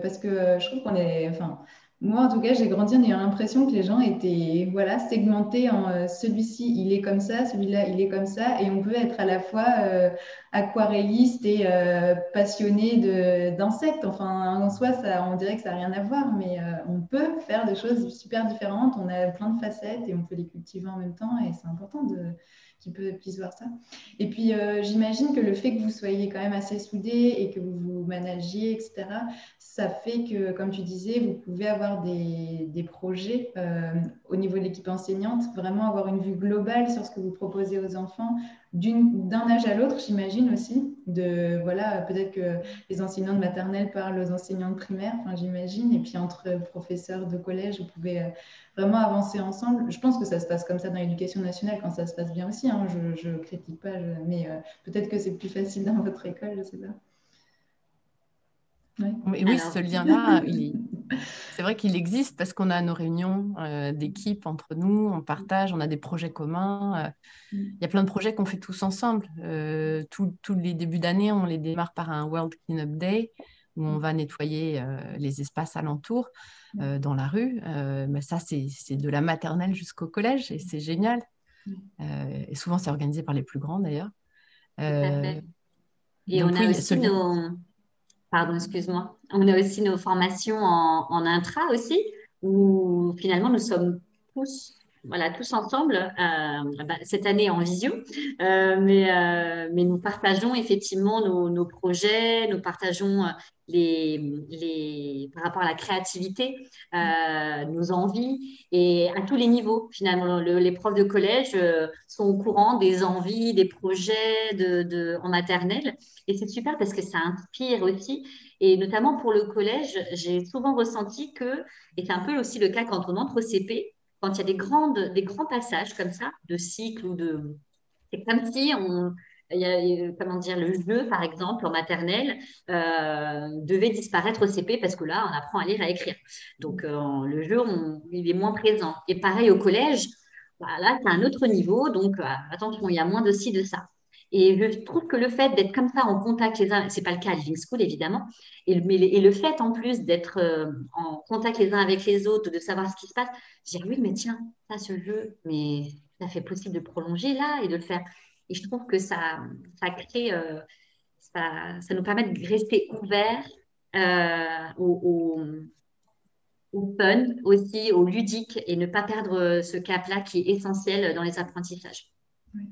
parce que je trouve qu'on est, enfin, moi en tout cas, j'ai grandi en ayant l'impression que les gens étaient, voilà, segmentés en celui-ci, il est comme ça, celui-là, il est comme ça, et on peut être à la fois aquarelliste et passionné d'insectes. Enfin, en soi, on dirait que ça n'a rien à voir, mais on peut faire des choses super différentes. On a plein de facettes et on peut les cultiver en même temps, et c'est important qu'ils puissent voir ça. Et puis, j'imagine que le fait que vous soyez quand même assez soudés et que vous vous managiez, etc., ça fait que, comme tu disais, vous pouvez avoir des projets au niveau de l'équipe enseignante, vraiment avoir une vue globale sur ce que vous proposez aux enfants, d'un âge à l'autre, j'imagine aussi. Voilà, peut-être que les enseignants de maternelle parlent aux enseignants de primaire, enfin, j'imagine, et puis entre professeurs de collège, vous pouvez vraiment avancer ensemble. Je pense que ça se passe comme ça dans l'éducation nationale quand ça se passe bien aussi, hein. Je ne critique pas, mais peut-être que c'est plus facile dans votre école, je ne sais pas. Ouais. Oui, ce Alors, lien-là, c'est vrai qu'il existe parce qu'on a nos réunions d'équipe entre nous, on partage, on a des projets communs. Il y a plein de projets qu'on fait tous ensemble. Tous les débuts d'année, on les démarre par un World Cleanup Day où on va nettoyer les espaces alentours dans la rue. Mais ça, c'est de la maternelle jusqu'au collège et c'est génial. Et souvent, c'est organisé par les plus grands d'ailleurs. tout à Euh, fait. Et on donc a oui, ce aussi lien. pardon, excuse-moi, on a aussi nos formations en intra aussi, où finalement nous sommes tous, voilà, tous ensemble, cette année en visio, mais nous partageons effectivement nos projets, nous partageons par rapport à la créativité, nos envies, et à tous les niveaux finalement. Les profs de collège sont au courant des envies, des projets en maternelle. Et c'est super parce que ça inspire aussi. Et notamment pour le collège, j'ai souvent ressenti que, et c'est un peu aussi le cas quand on entre au CP, quand il y a des grands passages comme ça, de cycle ou de... C'est comme si il y a, comment dire, le jeu, par exemple, en maternelle, devait disparaître au CP parce que là, on apprend à lire et à écrire. Donc, le jeu, il est moins présent. Et pareil au collège, bah, là, c'est un autre niveau. Donc, attention, il y a moins de ci, de ça. Et je trouve que le fait d'être comme ça en contact les uns, c'est pas le cas à Living School évidemment, et le fait en plus d'être en contact les uns avec les autres, de savoir ce qui se passe, je dis oui, mais tiens, ça, ce jeu, mais ça fait possible de prolonger là et de le faire. Et je trouve que ça crée, ça nous permet de rester ouverts au fun aussi, au ludique et ne pas perdre ce cap-là qui est essentiel dans les apprentissages. Ouais.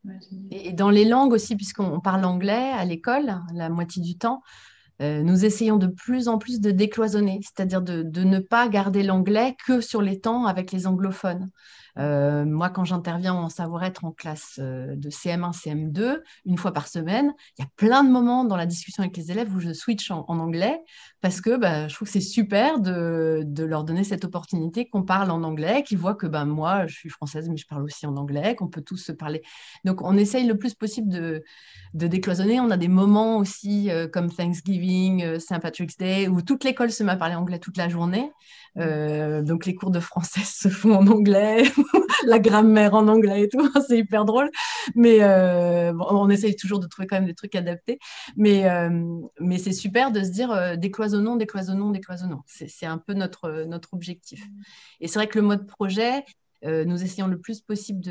Ouais, génial. Et dans les langues aussi, puisqu'on parle anglais à l'école, la moitié du temps, nous essayons de plus en plus de décloisonner, c'est-à-dire de ne pas garder l'anglais que sur les temps avec les anglophones. Moi, quand j'interviens en savoir-être en classe de CM1, CM2, une fois par semaine, il y a plein de moments dans la discussion avec les élèves où je switch en anglais parce que bah, je trouve que c'est super de leur donner cette opportunité qu'on parle en anglais, qu'ils voient que bah, moi, je suis française, mais je parle aussi en anglais, qu'on peut tous se parler. Donc, on essaye le plus possible de décloisonner. On a des moments aussi comme Thanksgiving, Saint Patrick's Day, où toute l'école se met à parler anglais toute la journée. Donc les cours de français se font en anglais, la grammaire en anglais et tout, c'est hyper drôle. Mais bon, on essaye toujours de trouver quand même des trucs adaptés. Mais c'est super de se dire décloisonnons, décloisonnons, décloisonnons. C'est un peu notre objectif. Et c'est vrai que le mode projet, nous essayons le plus possible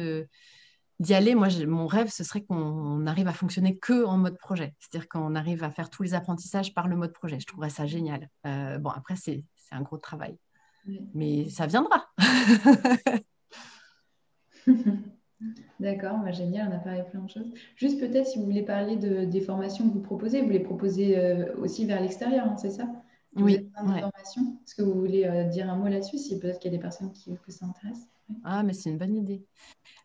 d'y aller. Moi, mon rêve, ce serait qu'on arrive à fonctionner que en mode projet. C'est-à-dire qu'on arrive à faire tous les apprentissages par le mode projet. Je trouverais ça génial. Bon, après, c'est un gros travail. Ouais. Mais ça viendra. D'accord, bah, génial, on a parlé de plein de choses. Juste peut-être si vous voulez parler des formations que vous les proposez aussi vers l'extérieur, hein, c'est ça? Vous êtes Oui, dans des ouais. formations? Est-ce que vous voulez dire un mot là-dessus, si peut-être qu'il y a des personnes que ça intéresse? Ouais. Ah, mais c'est une bonne idée.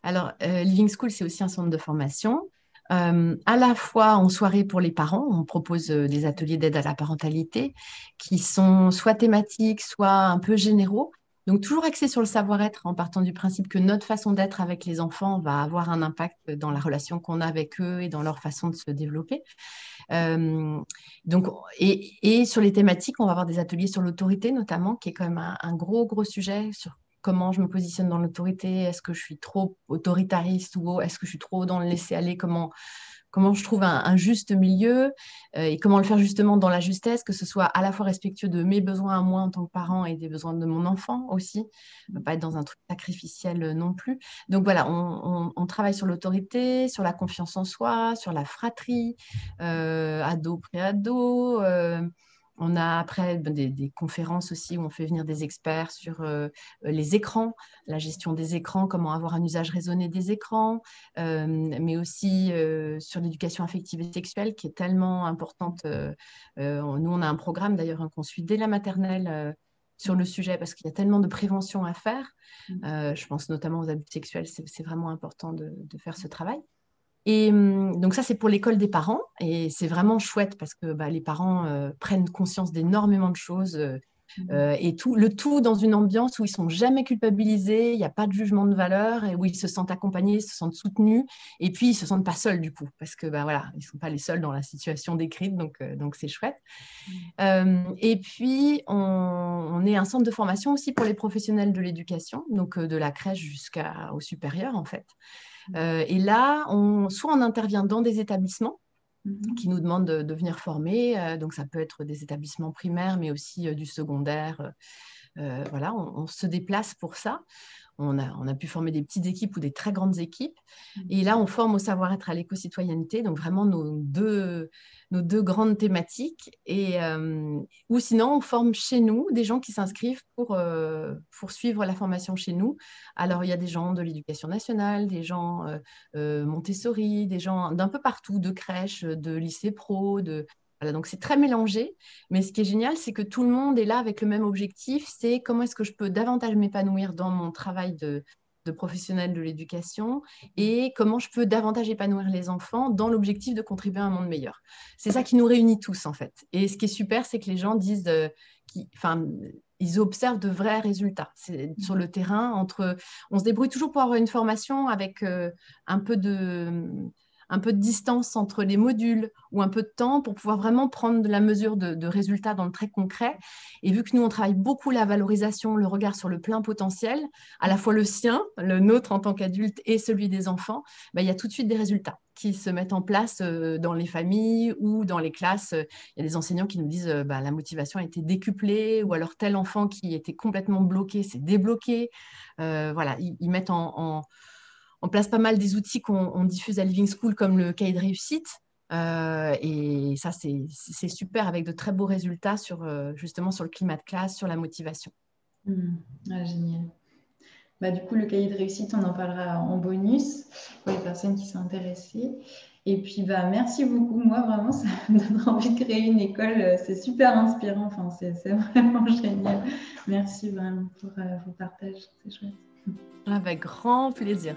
Alors, Living School, c'est aussi un centre de formation. À la fois en soirée pour les parents, on propose des ateliers d'aide à la parentalité qui sont soit thématiques, soit un peu généraux. Donc, toujours axés sur le savoir-être en partant du principe que notre façon d'être avec les enfants va avoir un impact dans la relation qu'on a avec eux et dans leur façon de se développer. Euh, donc, et sur les thématiques, on va avoir des ateliers sur l'autorité notamment, qui est quand même un gros, gros sujet sur comment je me positionne dans l'autorité. Est-ce que je suis trop autoritariste ou est-ce que je suis trop dans le laisser-aller? Comment je trouve un juste milieu et comment le faire justement dans la justesse, que ce soit à la fois respectueux de mes besoins à moi en tant que parent et des besoins de mon enfant aussi, ne pas être dans un truc sacrificiel non plus. Donc voilà, on travaille sur l'autorité, sur la confiance en soi, sur la fratrie, ado, pré-ado. On a après des conférences aussi où on fait venir des experts sur les écrans, la gestion des écrans, comment avoir un usage raisonné des écrans, mais aussi sur l'éducation affective et sexuelle qui est tellement importante. Nous, on a un programme d'ailleurs qu'on suit dès la maternelle sur le sujet parce qu'il y a tellement de prévention à faire. Je pense notamment aux abus sexuels, c'est vraiment important de faire ce travail. Et donc ça, c'est pour l'école des parents. Et c'est vraiment chouette parce que bah, les parents prennent conscience d'énormément de choses Et le tout dans une ambiance où ils ne sont jamais culpabilisés, il n'y a pas de jugement de valeur, et où ils se sentent accompagnés, ils se sentent soutenus, et puis ils ne se sentent pas seuls du coup, parce que voilà, ils ne sont pas les seuls dans la situation décrite, donc c'est chouette. Et puis, on est un centre de formation aussi pour les professionnels de l'éducation, donc de la crèche jusqu'au supérieur en fait. Et là, soit on intervient dans des établissements qui nous demandent de venir former, donc ça peut être des établissements primaires, mais aussi du secondaire. Voilà, on se déplace pour ça. On a pu former des petites équipes ou des très grandes équipes. Et là, on forme au savoir-être, à l'éco-citoyenneté, donc vraiment nos deux grandes thématiques. Ou sinon, on forme chez nous des gens qui s'inscrivent pour suivre la formation chez nous. Alors, il y a des gens de l'éducation nationale, des gens Montessori, des gens d'un peu partout, de crèches, de lycées pro, Voilà, donc c'est très mélangé, mais ce qui est génial, c'est que tout le monde est là avec le même objectif, c'est comment est-ce que je peux davantage m'épanouir dans mon travail de professionnel de l'éducation et comment je peux davantage épanouir les enfants dans l'objectif de contribuer à un monde meilleur. C'est ça qui nous réunit tous, en fait. Et ce qui est super, c'est que les gens disent, ils observent de vrais résultats. C'est sur le terrain, on se débrouille toujours pour avoir une formation avec un peu de distance entre les modules ou un peu de temps pour pouvoir vraiment prendre de la mesure de résultats dans le très concret. Et vu que nous, on travaille beaucoup la valorisation, le regard sur le plein potentiel, à la fois le sien, le nôtre en tant qu'adulte et celui des enfants, il y a tout de suite des résultats qui se mettent en place dans les familles ou dans les classes. Il y a des enseignants qui nous disent la motivation a été décuplée ou alors tel enfant qui était complètement bloqué s'est débloqué. Voilà, ils mettent on place pas mal des outils qu'on diffuse à Living School comme le cahier de réussite. Et ça, c'est super avec de très beaux résultats justement sur le climat de classe, sur la motivation. Génial. Du coup, le cahier de réussite, on en parlera en bonus pour les personnes qui sont intéressées. Et puis, merci beaucoup. Moi, vraiment, ça me donne envie de créer une école. C'est super inspirant. Enfin, c'est vraiment génial. Merci vraiment pour vos partages. C'est chouette. Avec grand plaisir.